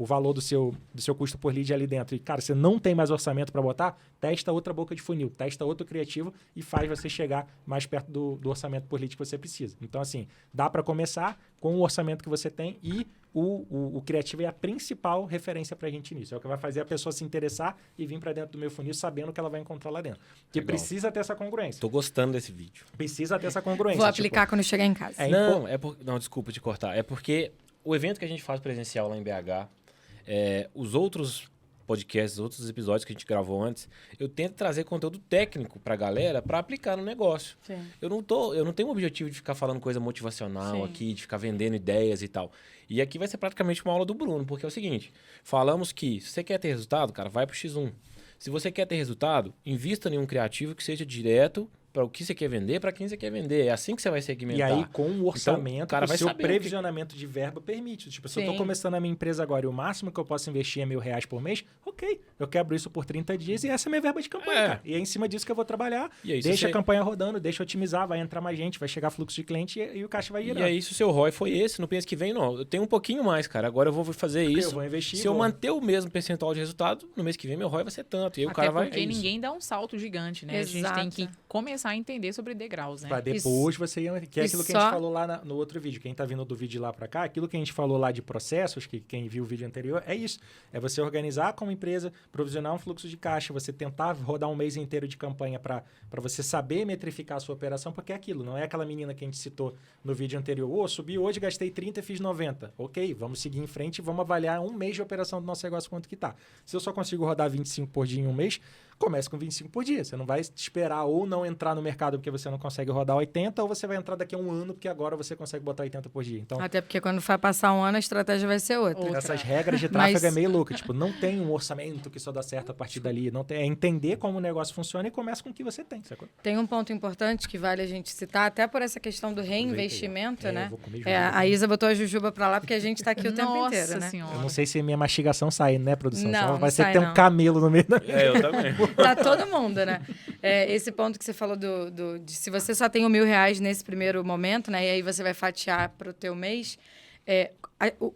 valor do seu custo por lead ali dentro. E, cara, você não tem mais orçamento para botar, testa outra boca de funil, testa outro criativo e faz você chegar mais perto do orçamento por lead que você precisa. Então, assim, dá para começar com o orçamento que você tem e o criativo é a principal referência para a gente nisso. É o que vai fazer a pessoa se interessar e vir para dentro do meu funil sabendo o que ela vai encontrar lá dentro. Porque precisa ter essa congruência. Tô gostando desse vídeo. Precisa ter essa congruência. Vou aplicar quando chegar em casa. Não, desculpa te cortar. É porque o evento que a gente faz presencial lá em BH, os outros podcasts, os outros episódios que a gente gravou antes, eu tento trazer conteúdo técnico pra galera pra aplicar no negócio. Sim. Eu não tenho o objetivo de ficar falando coisa motivacional Sim. aqui, de ficar vendendo ideias e tal. E aqui vai ser praticamente uma aula do Bruno, porque é o seguinte, falamos que se você quer ter resultado, cara, vai pro X1. Se você quer ter resultado, invista em um criativo que seja direto para o que você quer vender, para quem você quer vender. É assim que você vai segmentar. E aí, com o orçamento, então, o cara vai seu saber previsionamento de verba permite. Tipo, se eu estou começando a minha empresa agora e o máximo que eu posso investir é R$1.000 por mês, ok, eu quebro isso por 30 dias e essa é a minha verba de campanha, cara. E é em cima disso que eu vou trabalhar. E aí, deixa a campanha rodando, deixa otimizar, vai entrar mais gente, vai chegar fluxo de cliente e o caixa vai girando. E aí, se o seu ROI foi esse, no mês que vem, não. Eu tenho um pouquinho mais, cara. Agora eu vou fazer isso. Eu vou investir. Se eu manter o mesmo percentual de resultado, no mês que vem meu ROI vai ser tanto. E aí o cara vai... porque ninguém dá um salto gigante, né? Exato. A gente tem que começar a entender sobre degraus, né? Pra depois você ir... Que é aquilo que a gente falou lá no outro vídeo. Quem tá vindo do vídeo lá pra cá, aquilo que a gente falou lá de processos, que quem viu o vídeo anterior, é isso. É você organizar como empresa, provisionar um fluxo de caixa, você tentar rodar um mês inteiro de campanha pra você saber metrificar a sua operação, porque é aquilo. Não é aquela menina que a gente citou no vídeo anterior. Subi hoje, gastei 30 e fiz 90. Ok, vamos seguir em frente e vamos avaliar um mês de operação do nosso negócio quanto que tá. Se eu só consigo rodar 25 por dia em um mês, comece com 25 por dia. Você não vai esperar ou não entrar no mercado porque você não consegue rodar 80, ou você vai entrar daqui a um ano porque agora você consegue botar 80 por dia. Então, até porque quando vai passar um ano, a estratégia vai ser outra. Essas regras de tráfego é meio louca. Tipo, não tem um orçamento que só dá certo a partir dali. Não tem, é entender como o negócio funciona e começa com o que você tem, sacou? Tem um ponto importante que vale a gente citar, até por essa questão do reinvestimento, né? Eu vou comer jujuba. A Isa botou a jujuba pra lá porque a gente tá aqui o tempo inteiro, né? Senhora. Eu não sei se minha mastigação sai, né, produção? Não, Senão não vai ser sai, ter não. um camelo no meio da... eu também. Tá todo mundo, né? Esse ponto que você falou de se você só tem R$1.000 nesse primeiro momento, né? E aí você vai fatiar pro teu mês.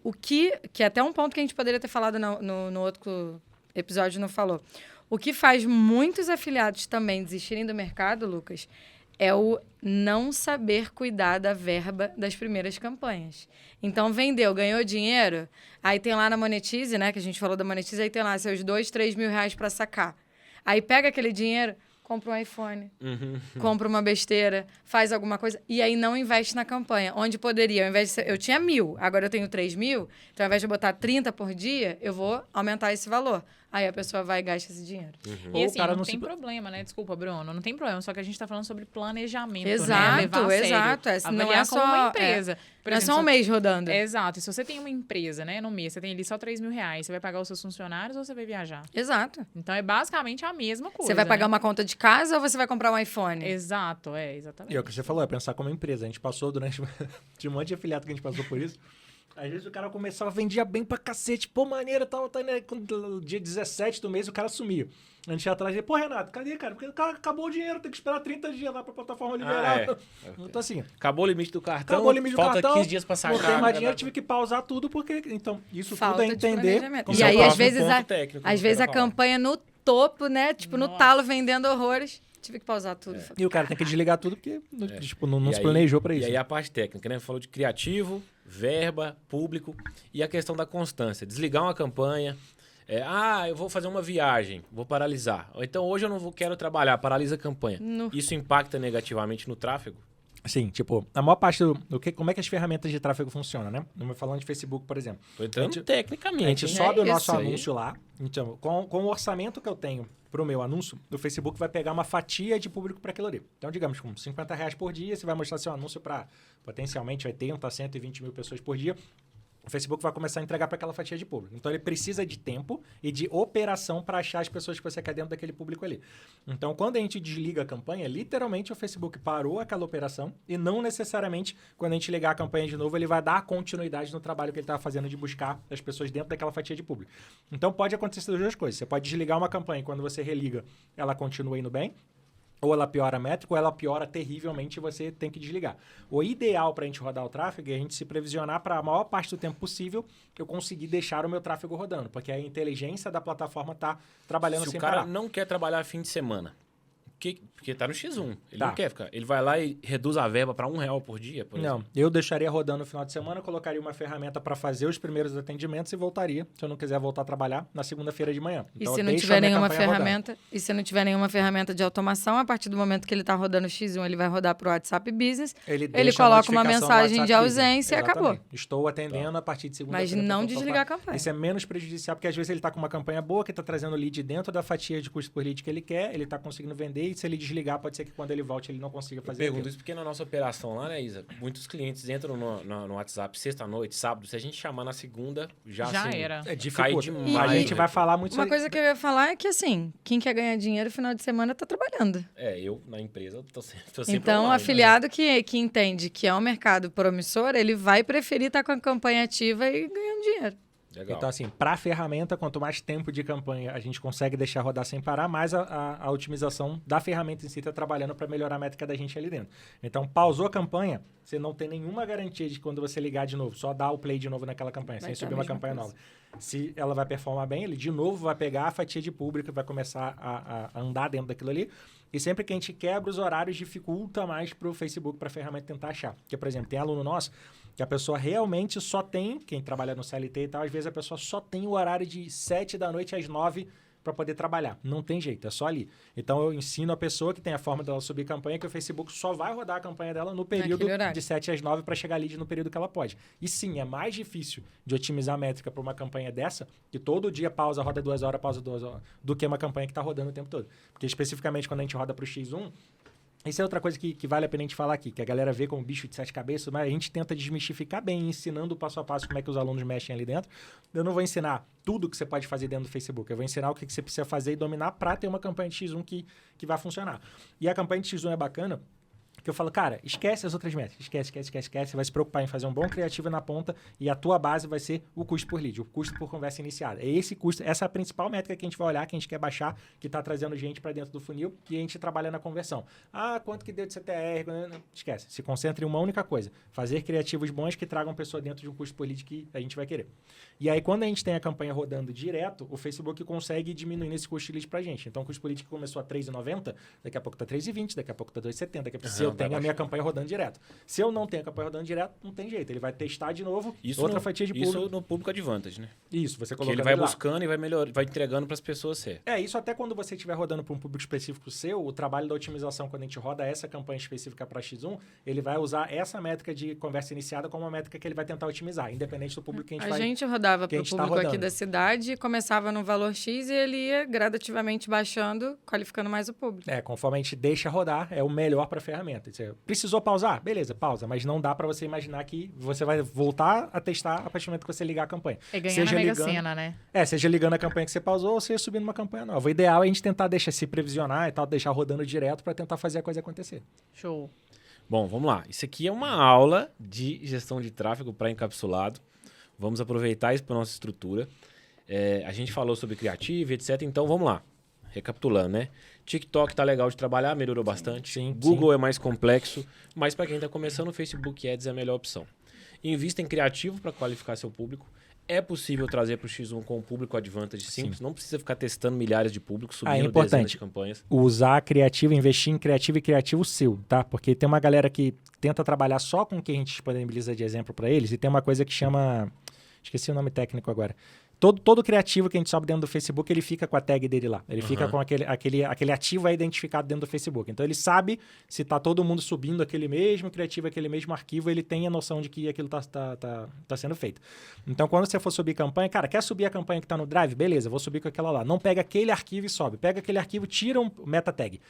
O que é até um ponto que a gente poderia ter falado no outro episódio, não falou. O que faz muitos afiliados também desistirem do mercado, Lucas, é o não saber cuidar da verba das primeiras campanhas. Então, vendeu, ganhou dinheiro, aí tem lá na Monetize, né? Que a gente falou da Monetize, aí tem lá seus R$2, R$3.000 para sacar. Aí pega aquele dinheiro, compra um iPhone, compra uma besteira, faz alguma coisa, e aí não investe na campanha. Onde poderia, ao invés de eu tinha 1.000, agora eu tenho 3.000, então ao invés de eu botar 30 por dia, eu vou aumentar esse valor. Aí a pessoa vai e gasta esse dinheiro. E assim, não tem problema, né? Desculpa, Bruno, não tem problema. Só que a gente tá falando sobre planejamento, né? Exato, Levar a sério. exato. Não é só uma empresa. Por Não é exemplo, só um mês rodando. Exato. E se você tem uma empresa, né, no mês, você tem ali só R$3.000, você vai pagar os seus funcionários ou você vai viajar? Exato. Então é basicamente a mesma coisa. Você vai pagar né? uma conta de casa ou você vai comprar um iPhone? Exato, exatamente. E é o que você falou, é pensar como empresa. A gente passou durante... Tinha um monte de afiliado que a gente passou por isso. Às vezes o cara começava, vendia bem pra cacete. Pô, maneiro, tá no dia 17 do mês o cara sumiu. A gente ia atrás dele, pô, Renato, cadê, cara? Porque o cara acabou o dinheiro, tem que esperar 30 dias lá pra plataforma liberar. Então, assim... Acabou o limite do cartão, Acabou o limite do falta cartão, 15 dias pra sacar. não tem mais dinheiro, tive que pausar tudo, porque... Então, isso Falta tudo é de entender... planejamento. como E aí, é o às próximo vezes, ponto técnico às que vezes eu a quero falar. campanha no topo, né? Tipo, no Nossa. talo, vendendo horrores. Tive que pausar tudo. E o cara tem que desligar tudo, porque tipo, não E se aí- planejou pra isso. E aí a parte técnica, né? Falou de criativo, verba, público e a questão da constância. Desligar uma campanha. Eu vou fazer uma viagem, vou paralisar. Ou então hoje eu não quero trabalhar, paralisa a campanha. Isso impacta negativamente no tráfego? Sim, tipo, a maior parte como é que as ferramentas de tráfego funcionam, né? Falando de Facebook, por exemplo. Tô entrando A gente tecnicamente. hein? sobe o nosso isso. anúncio lá. Então, com o orçamento que eu tenho pro meu anúncio, o Facebook vai pegar uma fatia de público para aquilo ali. Então, digamos, com R$50 por dia, você vai mostrar seu anúncio para potencialmente 80, 120 mil pessoas por dia. O Facebook vai começar a entregar para aquela fatia de público. Então, ele precisa de tempo e de operação para achar as pessoas que você quer dentro daquele público ali. Então, quando a gente desliga a campanha, literalmente o Facebook parou aquela operação e não necessariamente, quando a gente ligar a campanha de novo, ele vai dar continuidade no trabalho que ele estava fazendo de buscar as pessoas dentro daquela fatia de público. Então, pode acontecer as duas coisas. Você pode desligar uma campanha e quando você religa, ela continua indo bem. Ou ela piora a métrica, ou ela piora terrivelmente e você tem que desligar. O ideal para a gente rodar o tráfego é a gente se previsionar para a maior parte do tempo possível eu conseguir deixar o meu tráfego rodando, porque a inteligência da plataforma está trabalhando sem parar. Se o cara não quer trabalhar fim de semana, porque tá no X1, ele Tá. não quer ficar. Ele vai lá e reduz a verba para R$1 por dia, por Não, exemplo. eu deixaria rodando no final de semana, colocaria uma ferramenta para fazer os primeiros atendimentos e voltaria, se eu não quiser voltar a trabalhar, na segunda-feira de manhã. E Então, se eu não deixo tiver a minha nenhuma campanha rodando. ferramenta, de automação, a partir do momento que ele está rodando o X1, ele vai rodar para o WhatsApp Business. Ele coloca uma a notificação no mensagem de WhatsApp ausência e Exatamente. acabou. Estou atendendo a partir de segunda-feira. Mas não Tô, tô, tô, desligar a tô. campanha. Isso é menos prejudicial, porque às vezes ele está com uma campanha boa, que está trazendo lead dentro da fatia de custo por lead que ele quer, ele está conseguindo vender, e se ele desligar, pode ser que quando ele volte, ele não consiga Eu fazer pergunto aquilo. isso porque na nossa operação lá, né, Isa? Muitos clientes entram no WhatsApp sexta-noite, sábado. Se a gente chamar na segunda, já assim, era. É cai dificulta. demais. A gente o vai retorno. falar muito Uma coisa que eu ia falar é que, assim, quem quer ganhar dinheiro no final de semana está trabalhando. Eu, na empresa, tô sempre Então, o online, afiliado que entende que é um mercado promissor, ele vai preferir estar com a campanha ativa e ganhando dinheiro. Legal. Então, assim, para a ferramenta, quanto mais tempo de campanha a gente consegue deixar rodar sem parar, mais a otimização da ferramenta em si está trabalhando para melhorar a métrica da gente ali dentro. Então, pausou a campanha, você não tem nenhuma garantia de que quando você ligar de novo, só dar o play de novo naquela campanha, Vai sem ser a subir uma mesma campanha coisa. nova. Se ela vai performar bem, ele de novo vai pegar a fatia de público e vai começar a andar dentro daquilo ali. E sempre que a gente quebra os horários, dificulta mais para o Facebook, para a ferramenta tentar achar. Porque, por exemplo, tem aluno nosso que a pessoa realmente só tem, quem trabalha no CLT e tal, às vezes a pessoa só tem o horário de 7 da noite às 9 para poder trabalhar. Não tem jeito, é só ali. Então, eu ensino a pessoa que tem a forma dela subir campanha, que o Facebook só vai rodar a campanha dela no período Naquele horário. de 7 às 9 para chegar lead no período que ela pode. E sim, é mais difícil de otimizar a métrica para uma campanha dessa, que todo dia pausa, roda 2 horas, pausa 2 horas, do que uma campanha que está rodando o tempo todo. Porque, especificamente, quando a gente roda para o X1, isso é outra coisa que vale a pena a gente falar aqui, que a galera vê como bicho de 7 cabeças, mas a gente tenta desmistificar bem, ensinando passo a passo como é que os alunos mexem ali dentro. Eu não vou ensinar tudo que você pode fazer dentro do Facebook, eu vou ensinar o que você precisa fazer e dominar para ter uma campanha de X1 que vai funcionar. E a campanha de X1 é bacana, que eu falo, cara, esquece as outras métricas, esquece, você vai se preocupar em fazer um bom criativo na ponta e a tua base vai ser o custo por lead, o custo por conversa iniciada. É esse custo, essa é a principal métrica que a gente vai olhar, que a gente quer baixar, que está trazendo gente para dentro do funil e a gente trabalha na conversão. Ah, quanto que deu de CTR? Esquece, se concentra em uma única coisa, fazer criativos bons que tragam pessoa dentro de um custo por lead que a gente vai querer. E aí, quando a gente tem a campanha rodando direto, o Facebook consegue diminuir esse custo de lead pra gente. Então, o custo por lead que começou a R$3,90, daqui a pouco tá R$3,20, daqui a pouco tá R$2,70, daqui a pouco se eu tenho a minha campanha rodando direto. Se eu não tenho a campanha rodando direto, não tem jeito. Ele vai testar de novo outra fatia de público. Isso no público advantage, né? Isso, você Que coloca ele vai lá. buscando e vai entregando para as pessoas ser. Isso até quando você estiver rodando para um público específico seu, o trabalho da otimização, quando a gente roda essa campanha específica para X1, ele vai usar essa métrica de conversa iniciada como uma métrica que ele vai tentar otimizar, independente do público que a gente vai... A gente rodava que a para o gente tá público aqui rodando. da cidade, começava no valor X e ele ia gradativamente baixando, qualificando mais o público. Conforme a gente deixa rodar, é o melhor para a ferramenta. Você precisou pausar? Beleza, pausa. Mas não dá para você imaginar que você vai voltar a testar a partir do momento que você ligar a campanha. É ganhar Seja na Mega ligando- Sena, né? Seja ligando a campanha que você pausou ou seja subindo uma campanha nova. O ideal é a gente tentar deixar se previsionar e tal, deixar rodando direto para tentar fazer a coisa acontecer. Show. Bom, vamos lá. Isso aqui é uma aula de gestão de tráfego para encapsulado. Vamos aproveitar isso para nossa estrutura. A gente falou sobre criativo, etc. Então, vamos lá. Recapitulando, né? TikTok tá legal de trabalhar, melhorou bastante. Sim, Google é mais complexo, mas para quem está começando, o Facebook Ads é a melhor opção. Invista em criativo para qualificar seu público. É possível trazer para o X1 com o público advantage simples. Não precisa ficar testando milhares de públicos, subindo dezenas importante. de campanhas. Usar criativo, investir em criativo e criativo seu, tá? Porque tem uma galera que tenta trabalhar só com o que a gente disponibiliza de exemplo para eles e tem uma coisa que chama... Esqueci o nome técnico agora. Todo criativo que a gente sobe dentro do Facebook, ele fica com a tag dele lá. Ele fica com aquele ativo aí identificado dentro do Facebook. Então, ele sabe se tá todo mundo subindo aquele mesmo criativo, aquele mesmo arquivo, ele tem a noção de que aquilo tá sendo feito. Então, quando você for subir campanha, cara, quer subir a campanha que tá no Drive? Beleza, vou subir com aquela lá. Não pega aquele arquivo e sobe. Pega aquele arquivo, tira um meta tag.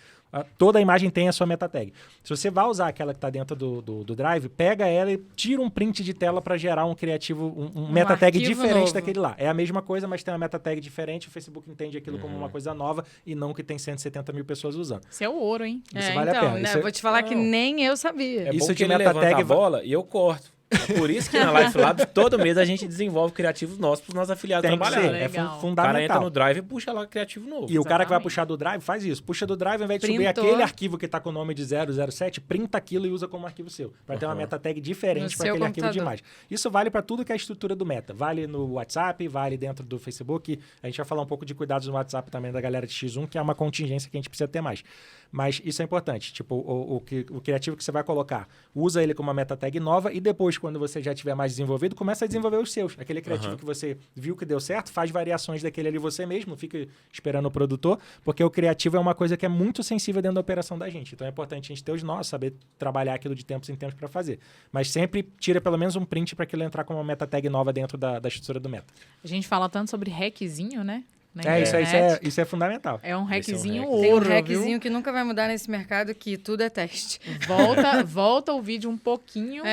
Toda a imagem tem a sua meta tag. Se você vai usar aquela que tá dentro do Drive, pega ela e tira um print de tela para gerar um criativo, um meta tag diferente novo. daquele lá. É a mesma coisa, mas tem uma meta tag diferente. O Facebook entende aquilo como uma coisa nova e não que tem 170 mil pessoas usando. Isso é o ouro, hein? Isso vale a pena. Né, Isso vou te falar que nem eu sabia. É Isso bom de que ele meta levanta tag a bola e eu corto. É por isso que na Life Lab, todo mês a gente desenvolve criativos nossos para os nossos afiliados Tem que trabalharem. ser, é Legal. O cara entra fundamental. no Drive e puxa lá criativo novo. E o cara que vai Exatamente. puxar do Drive faz isso. Puxa do Drive, ao invés de subir Printou. aquele arquivo que tá com o nome de 007, printa aquilo e usa como arquivo seu. Para ter uma meta tag diferente No para seu aquele arquivo de computador. imagem. Isso vale para tudo que é a estrutura do Meta. Vale no WhatsApp, vale dentro do Facebook. A gente vai falar um pouco de cuidados no WhatsApp também da galera de X1, que é uma contingência que a gente precisa ter mais. Mas isso é importante. Tipo, o criativo que você vai colocar, usa ele como uma meta tag nova e depois, quando você já tiver mais desenvolvido, começa a desenvolver os seus. Aquele criativo que você viu que deu certo, faz variações daquele ali você mesmo, não fica esperando o produtor, porque o criativo é uma coisa que é muito sensível dentro da operação da gente. Então é importante a gente ter os nossos, saber trabalhar aquilo de tempos em tempos para fazer. Mas sempre tira pelo menos um print para aquilo entrar como uma meta tag nova dentro da estrutura do Meta. A gente fala tanto sobre hackzinho, né? Na Isso internet. é fundamental. É um Esse é um hackzinho hack. Tem um ouro, hackzinho que nunca vai mudar nesse mercado, que tudo é teste. viu? Volta o vídeo um pouquinho.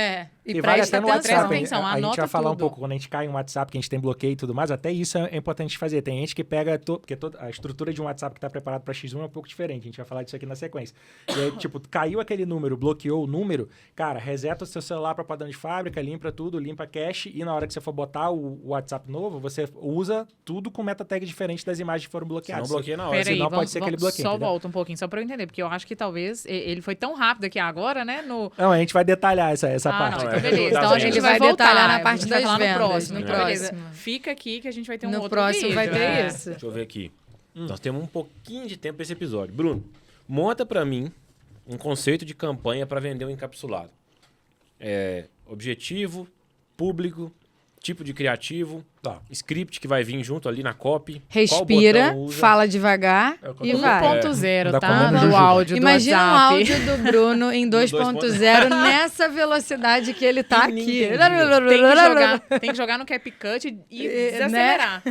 E vale presta até no atenção. WhatsApp. atenção, A gente anota vai falar um tudo. pouco quando a gente cai em um WhatsApp, que a gente tem bloqueio e tudo mais. Até isso é importante fazer. Tem gente que pega... Porque a estrutura de um WhatsApp que está preparado para X1 é um pouco diferente. A gente vai falar disso aqui na sequência. E aí, tipo, caiu aquele número, bloqueou o número, cara, reseta o seu celular para padrão de fábrica, limpa tudo, limpa cache e na hora que você for botar o WhatsApp novo, você usa tudo com meta tag diferente das imagens que foram bloqueadas. Senão bloqueia na hora. Peraí, senão vamos, pode ser que ele bloqueie, Só entendeu? volta um pouquinho, só pra eu entender, porque eu acho que talvez ele foi tão rápido aqui agora, né? Não, a gente vai detalhar essa parte. Não, é. então beleza. Das Então a gente Ele vai vai voltar detalhar na a parte gente vai das falar vendas, no próximo. no Então, beleza. próximo. Fica aqui que a gente vai ter um No outro próximo vídeo. vai ter É. isso. Deixa eu ver aqui. Nós temos um pouquinho de tempo para esse episódio. Bruno, monta para mim um conceito de campanha para vender um encapsulado. Objetivo, público, tipo de criativo, Tá. script que vai vir junto ali na copy. qual Respira, botão usa. fala devagar É o que eu e tô vai. 1.0, Não dá tá? comendo Do jujuba. áudio Imagina do um WhatsApp. áudio do Bruno em 2.0 nessa velocidade que ele tá aqui. Tem que jogar no CapCut e desacelerar.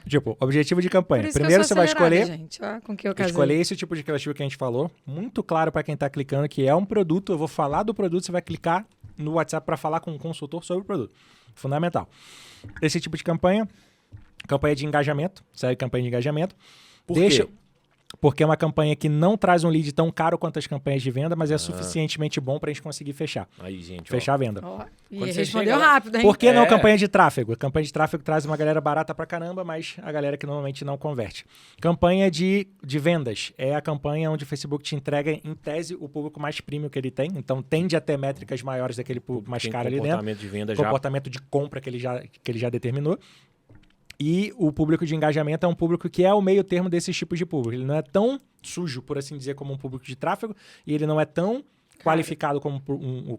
Tipo, objetivo de campanha. Por isso que Primeiro eu sou você vai acelerada, escolher... gente. Ó, com que eu casei. Escolher esse tipo de criativo que a gente falou. Muito claro para quem está clicando que é um produto. Eu vou falar do produto, você vai clicar no WhatsApp para falar com um consultor sobre o produto. Fundamental. Esse tipo de campanha de engajamento. Segue campanha de engajamento. Por quê? Porque é uma campanha que não traz um lead tão caro quanto as campanhas de venda, mas é suficientemente bom para a gente conseguir fechar. Aí, gente, Fechar a venda. Ó, e Quando você respondeu chega lá- rápido, hein? Por que não É. campanha de tráfego? A campanha de tráfego traz uma galera barata pra caramba, mas a galera que normalmente não converte. Campanha de vendas. É a campanha onde o Facebook te entrega, em tese, o público mais premium que ele tem. Então, tende a ter métricas maiores daquele público mais tem caro ali dentro. comportamento de venda já. Comportamento de compra que ele já determinou. E o público de engajamento é um público que é o meio termo desses tipos de público. Ele não é tão sujo, por assim dizer, como um público de tráfego, e ele não é tão qualificado como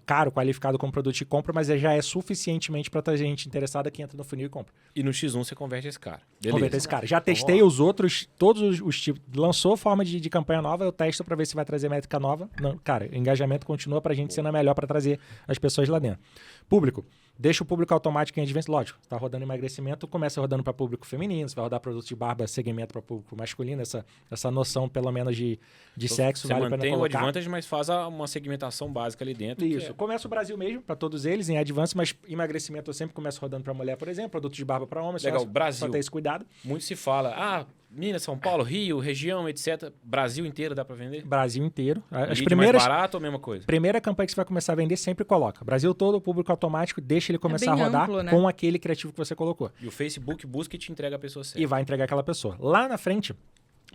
caro, qualificado como produto de compra, mas já é suficientemente para ter gente interessada que entra no funil e compra. E no X1 você converte esse cara. Beleza. Converter esse cara. Já testei os outros, todos os tipos. Lançou forma de campanha nova, eu testo para ver se vai trazer métrica nova. Não, cara, engajamento continua pra gente sendo a melhor para trazer as pessoas lá dentro. Público. Deixa o público automático em advance. Lógico, tá rodando emagrecimento, começa rodando para público feminino, você vai rodar produtos de barba, segmento para público masculino, essa noção pelo menos de sexo. Você vale a pena mantém o colocar. Advantage, mas faz uma segmentação básica ali dentro. que Isso. Começa o Brasil mesmo, para todos eles, em advance, mas emagrecimento eu sempre começo rodando para mulher, por exemplo, produto de barba para homem. Legal, só Brasil. ter esse cuidado. Muito se fala, Minas, São Paulo, Rio, região, etc. Brasil inteiro dá pra vender? Brasil inteiro. As Lead primeiras... mais barato ou a mesma coisa? Primeira campanha que você vai começar a vender, sempre coloca. Brasil todo, o público automático, deixa ele começar a bem rodar amplo, né? com aquele criativo que você colocou. E o Facebook busca e te entrega a pessoa certa. E vai entregar aquela pessoa. Lá na frente,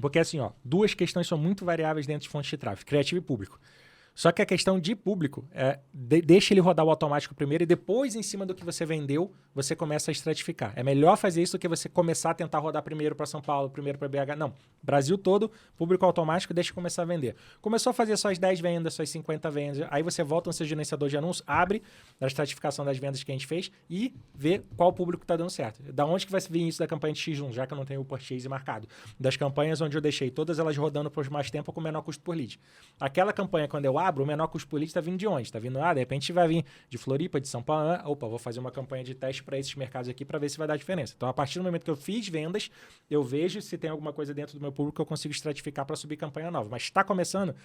porque assim, ó, duas questões são muito variáveis dentro de fontes de tráfego, criativo e público. Só que a questão de público é deixa ele rodar o automático primeiro e depois, em cima do que você vendeu, você começa a estratificar. É melhor fazer isso do que você começar a tentar rodar primeiro para São Paulo, primeiro para BH. Não. Brasil todo, público automático, deixa começar a vender. Começou a fazer suas 10 vendas, suas 50 vendas, aí você volta no seu gerenciador de anúncios, abre a estratificação das vendas que a gente fez e vê qual público está dando certo. Da onde que vai vir isso da campanha de X1, já que eu não tenho o purchase marcado? Das campanhas onde eu deixei todas elas rodando por mais tempo com menor custo por lead. Aquela campanha, quando eu abro, o menor custo por lead está vindo de onde? Está vindo, de repente vai vir de Floripa, de São Paulo. Opa, vou fazer uma campanha de teste para esses mercados aqui para ver se vai dar diferença. Então, a partir do momento que eu fiz vendas, eu vejo se tem alguma coisa dentro do meu público que eu consigo estratificar para subir campanha nova. Mas está começando,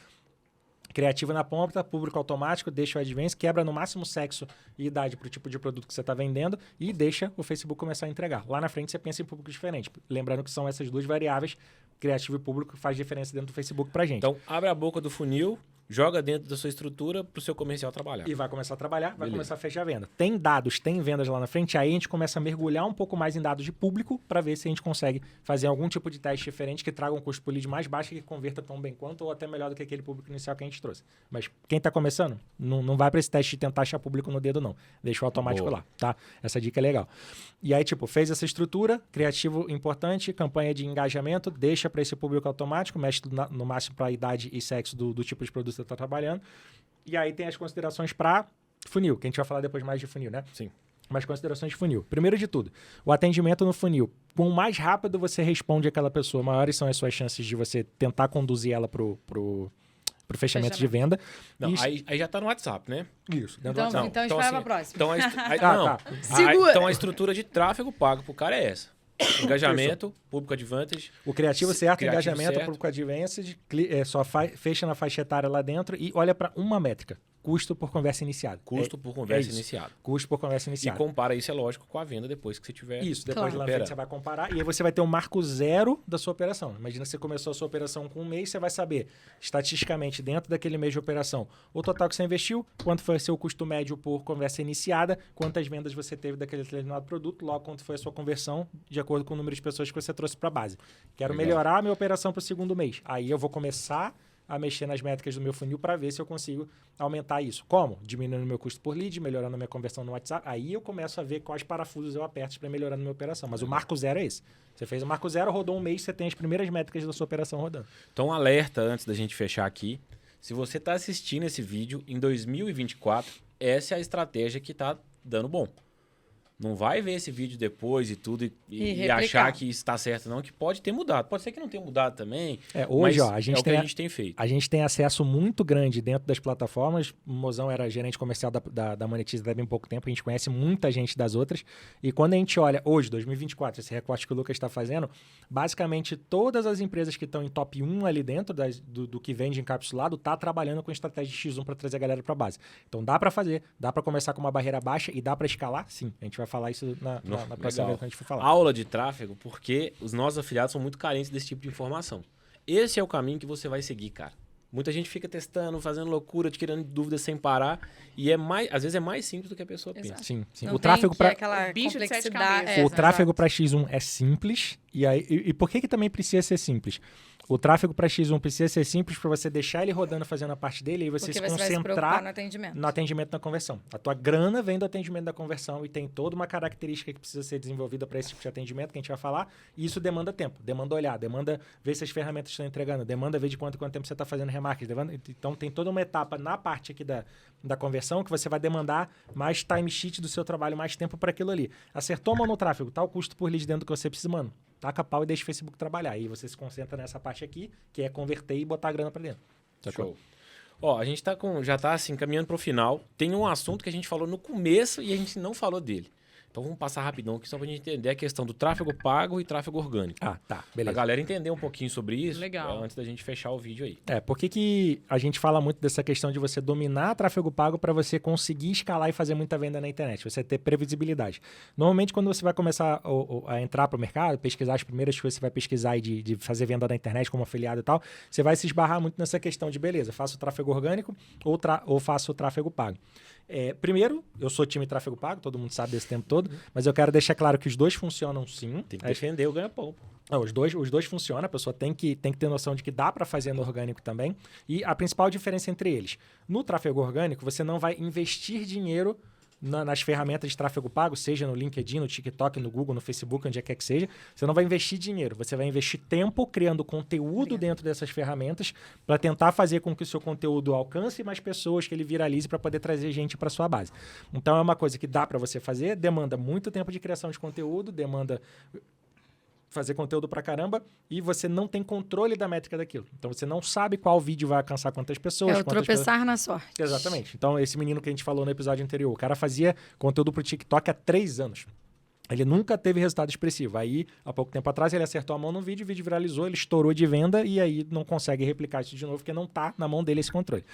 criativo na ponta, público automático, deixa o AdVense, quebra no máximo sexo e idade para o tipo de produto que você está vendendo e deixa o Facebook começar a entregar. Lá na frente você pensa em público diferente. Lembrando que são essas duas variáveis, criativo e público, que faz diferença dentro do Facebook para a gente. Então, abre a boca do funil, joga dentro da sua estrutura para o seu comercial trabalhar. E vai começar a trabalhar, vai Beleza. começar a fechar a venda. Tem dados, tem vendas lá na frente, aí a gente começa a mergulhar um pouco mais em dados de público para ver se a gente consegue fazer algum tipo de teste diferente que traga um custo por lead mais baixo e que converta tão bem quanto ou até melhor do que aquele público inicial que a gente trouxe. Mas quem está começando, não vai para esse teste de tentar achar público no dedo, não. Deixa o automático Boa. lá, tá? Essa dica é legal. E aí, fez essa estrutura, criativo importante, campanha de engajamento, deixa para esse público automático, mexe no máximo para a idade e sexo do tipo de produto que você está trabalhando. E aí tem as considerações para funil, que a gente vai falar depois mais de funil, né? Sim. Mas considerações de funil. Primeiro de tudo, o atendimento no funil. Quanto mais rápido você responde aquela pessoa, maiores são as suas chances de você tentar conduzir ela pro fechamento de venda. Não, Isso. aí já está no WhatsApp, né? Isso, dentro do Então, WhatsApp. então espera pra próxima. Então, Tá. Segura. então a estrutura de tráfego pago pro cara é essa. Engajamento, público advantage. O criativo certo, Criativo engajamento, certo. público advanced, só fecha na faixa etária lá dentro e olha para uma métrica. Custo por conversa iniciada. Custo por conversa isso. iniciada. Custo por conversa E iniciada. compara isso, é lógico, com a venda depois que você tiver... Isso, depois Claro. lá na frente você vai comparar e aí você vai ter um marco zero da sua operação. Imagina que você começou a sua operação com um mês, você vai saber, estatisticamente, dentro daquele mês de operação, o total que você investiu, quanto foi o seu custo médio por conversa iniciada, quantas vendas você teve daquele determinado produto, logo quanto foi a sua conversão, de acordo com o número de pessoas que você trouxe para a base. Quero Legal. melhorar a minha operação para o segundo mês. Aí eu vou começar a mexer nas métricas do meu funil para ver se eu consigo aumentar isso. Como? Diminuindo o meu custo por lead, melhorando a minha conversão no WhatsApp. Aí eu começo a ver quais parafusos eu aperto para melhorar na minha operação. Mas o marco zero é esse. Você fez o marco zero, rodou um mês, você tem as primeiras métricas da sua operação rodando. Então, alerta antes da gente fechar aqui. Se você está assistindo esse vídeo em 2024, essa é a estratégia que está dando bom. Não vai ver esse vídeo depois e tudo e achar que está certo, não, que pode ter mudado. Pode ser que não tenha mudado também. Hoje, mas a gente é o que tem a gente tem feito. A gente tem acesso muito grande dentro das plataformas. O Mozão era gerente comercial da Monetize há bem pouco tempo. A gente conhece muita gente das outras. E quando a gente olha hoje, 2024, esse recorte que o Lucas está fazendo, basicamente todas as empresas que estão em top 1 ali dentro do que vende encapsulado tá trabalhando com estratégia de X1 para trazer a galera para base. Então dá para fazer, dá para começar com uma barreira baixa e dá para escalar? Sim. A gente vai falar isso na próxima vez que a gente for falar. Aula de tráfego, porque os nossos afiliados são muito carentes desse tipo de informação. Esse é o caminho que você vai seguir, cara. Muita gente fica testando, fazendo loucura, tirando dúvidas sem parar. E às vezes é mais simples do que a pessoa pensa. Exato. Sim, sim. Não O tráfego tem para aquela O bicho de sete complexidade. cabeças. o tráfego para X1 é simples. E por que também precisa ser simples? O tráfego para X1 precisa ser simples para você deixar ele rodando fazendo a parte dele e você Porque se você vai se preocupar concentrar no atendimento. no atendimento da conversão. A tua grana vem do atendimento da conversão e tem toda uma característica que precisa ser desenvolvida para esse tipo de atendimento que a gente vai falar. E isso demanda tempo, demanda olhar, demanda ver se as ferramentas estão entregando, demanda ver de quanto tempo você está fazendo remarketing. Então tem toda uma etapa na parte aqui da conversão que você vai demandar mais time sheet do seu trabalho, mais tempo para aquilo ali. Acertou a mão no tráfego, tá o custo por lead dentro do que você precisa, mano. Taca pau e deixa o Facebook trabalhar. Aí você se concentra nessa parte aqui, que é converter e botar a grana para dentro. Show. Ó, a gente já tá assim, caminhando pro final. Tem um assunto que a gente falou no começo e a gente não falou dele. Então vamos passar rapidão aqui só pra gente entender a questão do tráfego pago e tráfego orgânico. Ah, tá. A Beleza. galera entender um pouquinho sobre isso. Legal. Antes da gente fechar o vídeo aí. Por que a gente fala muito dessa questão de você dominar tráfego pago para você conseguir escalar e fazer muita venda na internet, você ter previsibilidade? Normalmente, quando você vai começar a entrar para o mercado, pesquisar as primeiras coisas que você vai pesquisar e de fazer venda na internet como afiliado e tal, você vai se esbarrar muito nessa questão de, beleza, faço o tráfego orgânico ou faço o tráfego pago. Primeiro, eu sou time tráfego pago, todo mundo sabe desse tempo todo. todo, mas eu quero deixar claro que os dois funcionam sim. Tem que defender o ganha-pão. Os dois funcionam, a pessoa tem que ter noção de que dá para fazer no orgânico também. E a principal diferença entre eles, no tráfego orgânico, você não vai investir dinheiro nas ferramentas de tráfego pago, seja no LinkedIn, no TikTok, no Google, no Facebook, onde quer que seja. Você não vai investir dinheiro, você vai investir tempo criando conteúdo dentro dessas ferramentas para tentar fazer com que o seu conteúdo alcance mais pessoas, que ele viralize para poder trazer gente para sua base. Então é uma coisa que dá para você fazer, demanda muito tempo de criação de conteúdo, demanda fazer conteúdo pra caramba e você não tem controle da métrica daquilo. Então, você não sabe qual vídeo vai alcançar quantas pessoas. É o tropeçar na sorte. Exatamente. Então, esse menino que a gente falou no episódio anterior, o cara fazia conteúdo pro TikTok há 3 anos. Ele nunca teve resultado expressivo. Aí, há pouco tempo atrás, ele acertou a mão no vídeo, o vídeo viralizou, ele estourou de venda e aí não consegue replicar isso de novo, porque não tá na mão dele esse controle.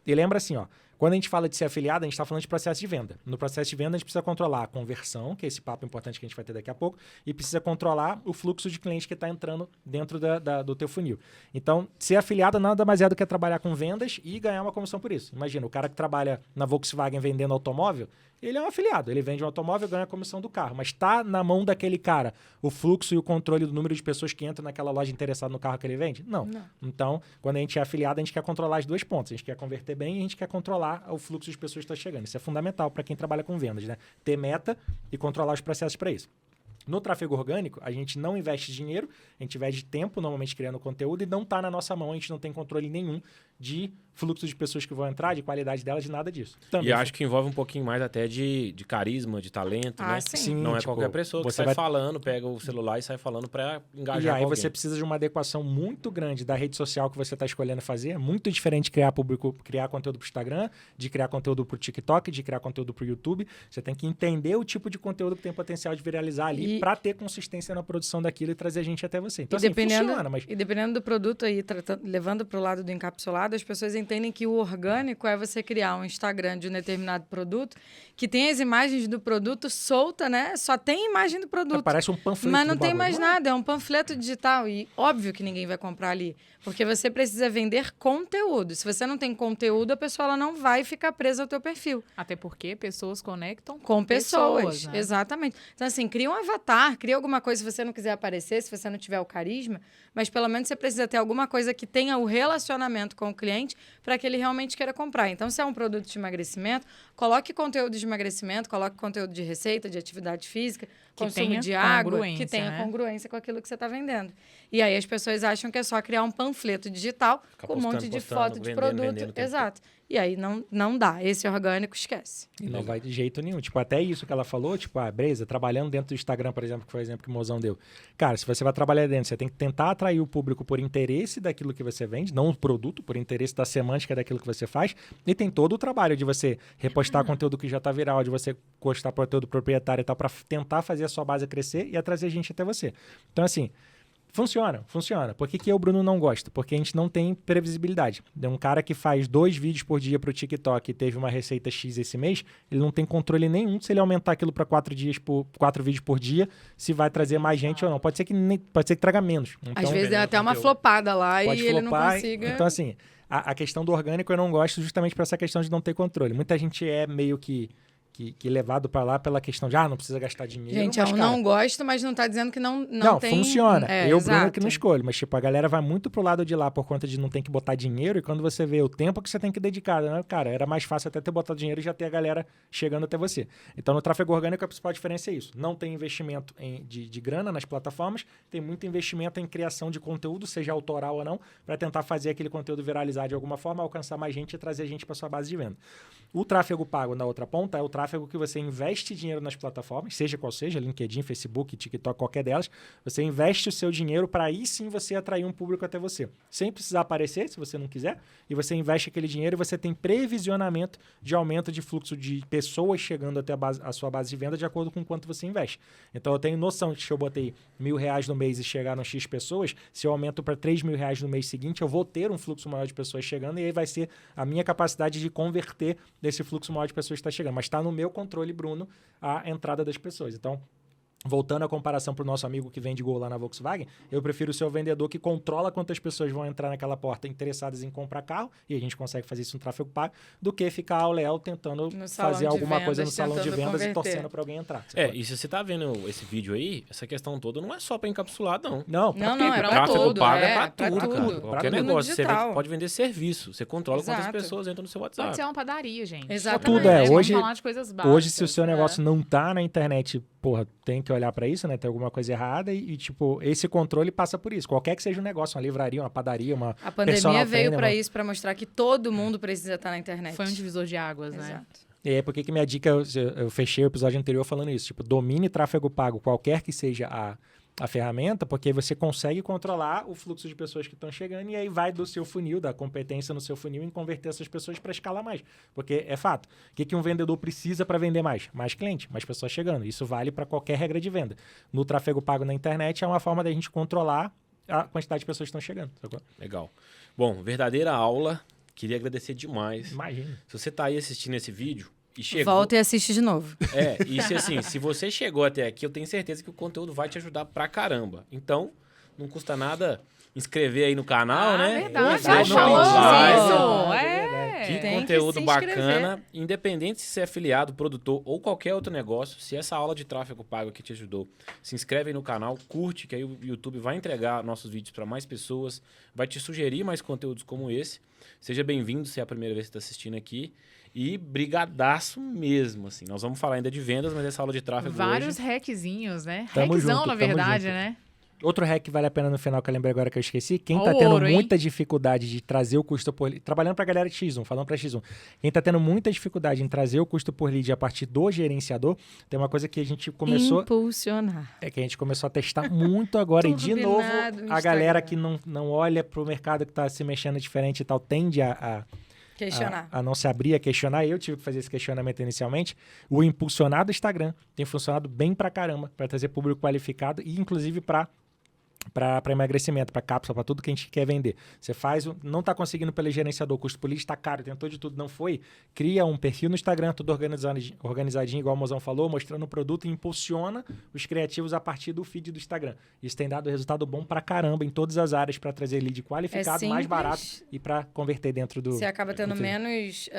E lembra assim, ó, quando a gente fala de ser afiliado, a gente está falando de processo de venda. No processo de venda, a gente precisa controlar a conversão, que é esse papo importante que a gente vai ter daqui a pouco, e precisa controlar o fluxo de cliente que está entrando dentro do teu funil. Então, ser afiliado nada mais é do que trabalhar com vendas e ganhar uma comissão por isso. Imagina, o cara que trabalha na Volkswagen vendendo automóvel, ele é um afiliado, ele vende um automóvel e ganha a comissão do carro, mas está na mão daquele cara o fluxo e o controle do número de pessoas que entram naquela loja interessada no carro que ele vende? Não. Então, quando a gente é afiliado, a gente quer controlar as duas pontas. A gente quer converter bem e a gente quer controlar o fluxo de pessoas que está chegando. Isso é fundamental para quem trabalha com vendas, né? Ter meta e controlar os processos para isso. No tráfego orgânico, a gente não investe dinheiro, a gente investe tempo, normalmente criando conteúdo, e não está na nossa mão, a gente não tem controle nenhum de fluxo de pessoas que vão entrar, de qualidade delas, de nada disso. Também e acho que envolve um pouquinho mais até de carisma, de talento, né? Sim. Não é qualquer pessoa que sai falando, pega o celular e sai falando para engajar E aí alguém. Você precisa de uma adequação muito grande da rede social que você está escolhendo fazer. É muito diferente criar conteúdo para o Instagram, de criar conteúdo para o TikTok, de criar conteúdo para o YouTube. Você tem que entender o tipo de conteúdo que tem potencial de viralizar ali para ter consistência na produção daquilo e trazer gente até você. Então, funciona, mas... E dependendo do produto aí, levando para o lado do encapsulado, as pessoas entendem que o orgânico é você criar um Instagram de um determinado produto que tem as imagens do produto solta, né? Só tem imagem do produto. Parece um panfleto. Mas não tem mais nada, é um panfleto digital. E óbvio que ninguém vai comprar ali, porque você precisa vender conteúdo. Se você não tem conteúdo, a pessoa ela não vai ficar presa ao teu perfil. Até porque pessoas conectam com pessoas. Né? Exatamente. Então, assim, cria um avatar, cria alguma coisa se você não quiser aparecer, se você não tiver o carisma, mas pelo menos você precisa ter alguma coisa que tenha o relacionamento com o cliente para que ele realmente queira comprar. Então, se é um produto de emagrecimento, coloque conteúdo de emagrecimento, coloque conteúdo de receita, de atividade física, consumo de água, que tenha congruência com aquilo que você está vendendo. E aí as pessoas acham que é só criar um panfleto digital com um monte de foto de produto. Exato. E aí não dá. Esse orgânico, esquece. E não vai de jeito nenhum. Tipo, até isso que ela falou, tipo, Breza, trabalhando dentro do Instagram, por exemplo, que foi o exemplo que o Mozão deu. Cara, se você vai trabalhar dentro, você tem que tentar atrair o público por interesse daquilo que você vende, não o produto, por interesse da semântica daquilo que você faz. E tem todo o trabalho de você repostar conteúdo que já tá viral, de você postar conteúdo proprietário e tal, para tentar fazer a sua base crescer e atrazer gente até você. Então, assim, funciona. Por que eu, Bruno, não gosto? Porque a gente não tem previsibilidade. Um cara que faz 2 vídeos por dia pro TikTok e teve uma receita X esse mês, ele não tem controle nenhum se ele aumentar aquilo para 4 vídeos por dia, se vai trazer mais gente ou não. Pode ser que traga menos. Então, às vezes é até uma flopada lá e ele não consiga... Então, assim, a questão do orgânico eu não gosto justamente por essa questão de não ter controle. Muita gente é meio que levado para lá pela questão de não precisa gastar dinheiro. Gente, eu não gosto, mas não tá dizendo que não tem... funciona. Bruno, que não escolho. Mas, tipo, a galera vai muito pro lado de lá por conta de não ter que botar dinheiro e quando você vê o tempo que você tem que dedicar, né? Cara, era mais fácil até ter botado dinheiro e já ter a galera chegando até você. Então, no tráfego orgânico, a principal diferença é isso. Não tem investimento de grana nas plataformas, tem muito investimento em criação de conteúdo, seja autoral ou não, para tentar fazer aquele conteúdo viralizar de alguma forma, alcançar mais gente e trazer gente para sua base de venda. O tráfego pago, na outra ponta, é o tráfego que você investe dinheiro nas plataformas, seja qual seja, LinkedIn, Facebook, TikTok, qualquer delas, você investe o seu dinheiro para aí sim você atrair um público até você. Sem precisar aparecer, se você não quiser, e você investe aquele dinheiro e você tem previsionamento de aumento de fluxo de pessoas chegando até a sua base de venda de acordo com quanto você investe. Então eu tenho noção de que se eu botei R$1.000 no mês e chegar no X pessoas, se eu aumento para R$3.000 no mês seguinte, eu vou ter um fluxo maior de pessoas chegando e aí vai ser a minha capacidade de converter desse fluxo maior de pessoas que está chegando. Mas está no meu controle, Bruno, a entrada das pessoas. Então, voltando a comparação para o nosso amigo que vende Gol lá na Volkswagen, eu prefiro ser o vendedor que controla quantas pessoas vão entrar naquela porta interessadas em comprar carro, e a gente consegue fazer isso no tráfego pago, do que ficar ao léu tentando fazer alguma coisa no salão de vendas e torcendo para alguém entrar. E se você tá vendo esse vídeo aí, essa questão toda não é só para encapsulado, não. Não, é para tráfego tudo. pago É para tudo, cara. Qualquer negócio. Você pode vender serviço. Você controla quantas pessoas entram no seu WhatsApp. Pode ser uma padaria, gente. Exatamente. Tudo Vamos falar de coisas básicas. Hoje, se o seu negócio não tá na internet, porra, tem que olhar para isso, né? Tem alguma coisa errada e, tipo, esse controle passa por isso. Qualquer que seja um negócio, uma livraria, uma padaria, uma A pandemia personal veio trainer, para isso, para mostrar que todo mundo precisa estar na internet. Foi um divisor de águas, né? Exato. E aí, por que minha dica, eu fechei o episódio anterior falando isso, tipo, domine tráfego pago, qualquer que seja a ferramenta, porque aí você consegue controlar o fluxo de pessoas que estão chegando e aí vai do seu funil, da competência no seu funil em converter essas pessoas para escalar mais. Porque é fato. O que um vendedor precisa para vender mais? Mais cliente, mais pessoas chegando. Isso vale para qualquer regra de venda. No tráfego pago na internet é uma forma da gente controlar a quantidade de pessoas que estão chegando. Sacou? Legal. Bom, verdadeira aula. Queria agradecer demais. Imagina. Se você tá aí assistindo esse vídeo e chegou... Volta e assiste de novo. E se você chegou até aqui, eu tenho certeza que o conteúdo vai te ajudar pra caramba. Então, não custa nada inscrever aí no canal, né? Verdade, Deixa já no falamos like. isso. Que Tem que conteúdo se bacana. Independente se você é afiliado, produtor ou qualquer outro negócio, se essa aula de tráfego pago aqui te ajudou, se inscreve aí no canal, curte, que aí o YouTube vai entregar nossos vídeos para mais pessoas, vai te sugerir mais conteúdos como esse. Seja bem-vindo se é a primeira vez que está assistindo aqui. E brigadaço mesmo, assim. Nós vamos falar ainda de vendas, mas essa aula de tráfego Vários hoje... hackzinhos, né? Tamo Hackzão, junto, na tamo verdade, junto. né? Outro hack que vale a pena no final, que eu lembrei agora que eu esqueci. Quem Ó tá o tendo ouro, hein? muita dificuldade de trazer o custo por lead... Trabalhando pra galera de X1, falando pra X1. Quem tá tendo muita dificuldade em trazer o custo por lead a partir do gerenciador, tem uma coisa que a gente começou... Impulsionar. É que a gente começou a testar muito agora. E, de novo, Turbinado no a galera Instagram. que não olha pro mercado que tá se mexendo diferente e tal, tende a Questionar. a não se abrir, a questionar. Eu tive que fazer esse questionamento inicialmente. O impulsionar do Instagram tem funcionado bem pra caramba, para trazer público qualificado e, inclusive, para emagrecimento, para cápsula, para tudo que a gente quer vender. Você faz, não está conseguindo pelo gerenciador, o custo por lead está caro, tentou de tudo, não foi. Cria um perfil no Instagram, tudo organizadinho, igual o Mozão falou, mostrando o produto e impulsiona os criativos a partir do feed do Instagram. Isso tem dado resultado bom pra caramba em todas as áreas para trazer lead qualificado, mais simples. barato e para converter dentro do... Você acaba tendo do feed. menos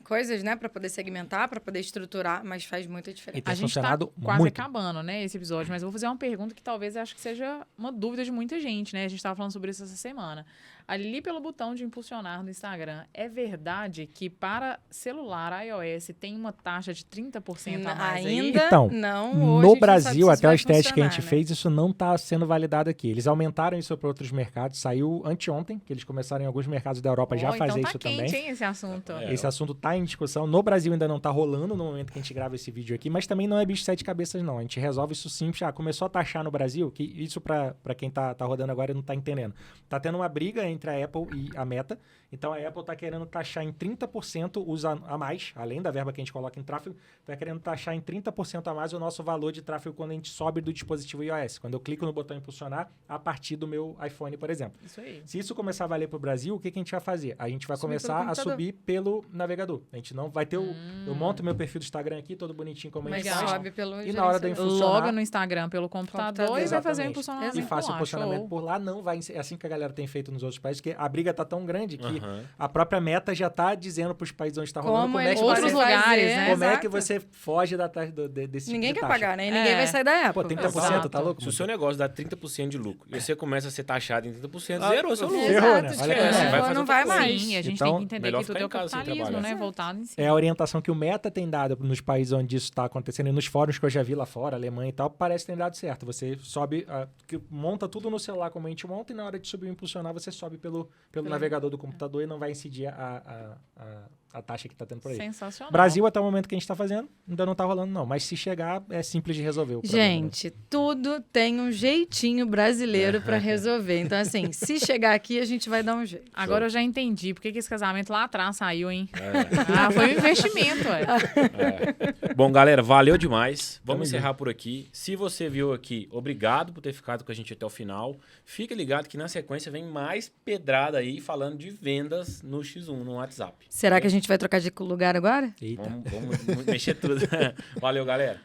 coisas, né? Para poder segmentar, para poder estruturar, mas faz muita diferença. E tem A gente tá funcionado quase muito. acabando, né, esse episódio, mas eu vou fazer uma pergunta que talvez eu acho que seja uma dúvida de muita gente, né? A gente estava falando sobre isso essa semana. Ali pelo botão de impulsionar no Instagram, é verdade que para celular iOS tem uma taxa de 30% a mais aí? Ainda Então, não. Hoje a no gente não sabe Brasil, se isso até vai os testes que a gente funcionar, né? fez, isso não está sendo validado aqui. Eles aumentaram isso para outros mercados. Saiu anteontem, que eles começaram em alguns mercados da Europa já a fazer então tá isso quente, também. hein, esse assunto. Esse assunto está em discussão. No Brasil ainda não está rolando no momento que a gente grava esse vídeo aqui, mas também não é bicho de sete cabeças, não. A gente resolve isso simples. Começou a taxar no Brasil, que isso para quem tá rodando agora não está entendendo. Tá tendo uma briga entre a Apple e a Meta. Então a Apple está querendo taxar em 30% a mais, além da verba que a gente coloca em tráfego, está querendo taxar em 30% a mais o nosso valor de tráfego quando a gente sobe do dispositivo iOS. Quando eu clico no botão impulsionar, a partir do meu iPhone, por exemplo. Isso aí. Se isso começar a valer para o Brasil, o que a gente vai fazer? A gente vai Subir começar pelo a computador. subir pelo navegador. A gente não vai ter eu monto meu perfil do Instagram aqui, todo bonitinho como a Mas gente faz. sobe pelo E na hora da gerenciador. funcionar. Loga no Instagram pelo computador e vai fazer o Exatamente. impulsionamento E faça o por lá, posicionamento show. por lá, não vai... É assim que a galera tem feito nos outros países, porque a briga tá tão grande que Aham. a própria Meta já tá dizendo para os países onde está rolando como é eles que Outros podem você, lugares, fazer, né? como é que exato. você foge desse Ninguém tipo quer de taxa. pagar, né? E ninguém É. vai sair da Pô, Apple. 30%, Exato. tá louco? Se o seu negócio dá 30% de lucro e você começa a ser taxado em 30%, Ah, zerou seu lucro. ferrou, né? Exato, Olha tipo, que Você é. vai fazer não outra vai coisa. mais. Sim, a gente Então, tem que entender melhor que tudo é ficar o em casa sem capitalismo, trabalhar. né? Voltado em si. É a orientação que o Meta tem dado nos países onde isso está acontecendo e nos fóruns que eu já vi lá fora, Alemanha e tal, parece que tem dado certo. Você sobe, monta tudo no celular como a gente monta e na hora de subir e impulsionar, você sobe pelo navegador do computador e não vai incidir a taxa que está tendo por aí. Sensacional. Brasil, até o momento que a gente está fazendo, ainda não está rolando, não. Mas se chegar, é simples de resolver o problema. Gente, tudo tem um jeitinho brasileiro pra resolver. Então, assim, se chegar aqui, a gente vai dar um jeito. Agora eu já entendi por que esse casamento lá atrás saiu, hein? Ah, foi um investimento, ué. Bom, galera, valeu demais. Tamo Vamos encerrar por aqui. Se você viu aqui, obrigado por ter ficado com a gente até o final. Fica ligado que na sequência vem mais pedrada aí falando de vendas no X1, no WhatsApp. Será que a gente vai trocar de lugar agora? Eita. Vamos mexer tudo. Valeu, galera.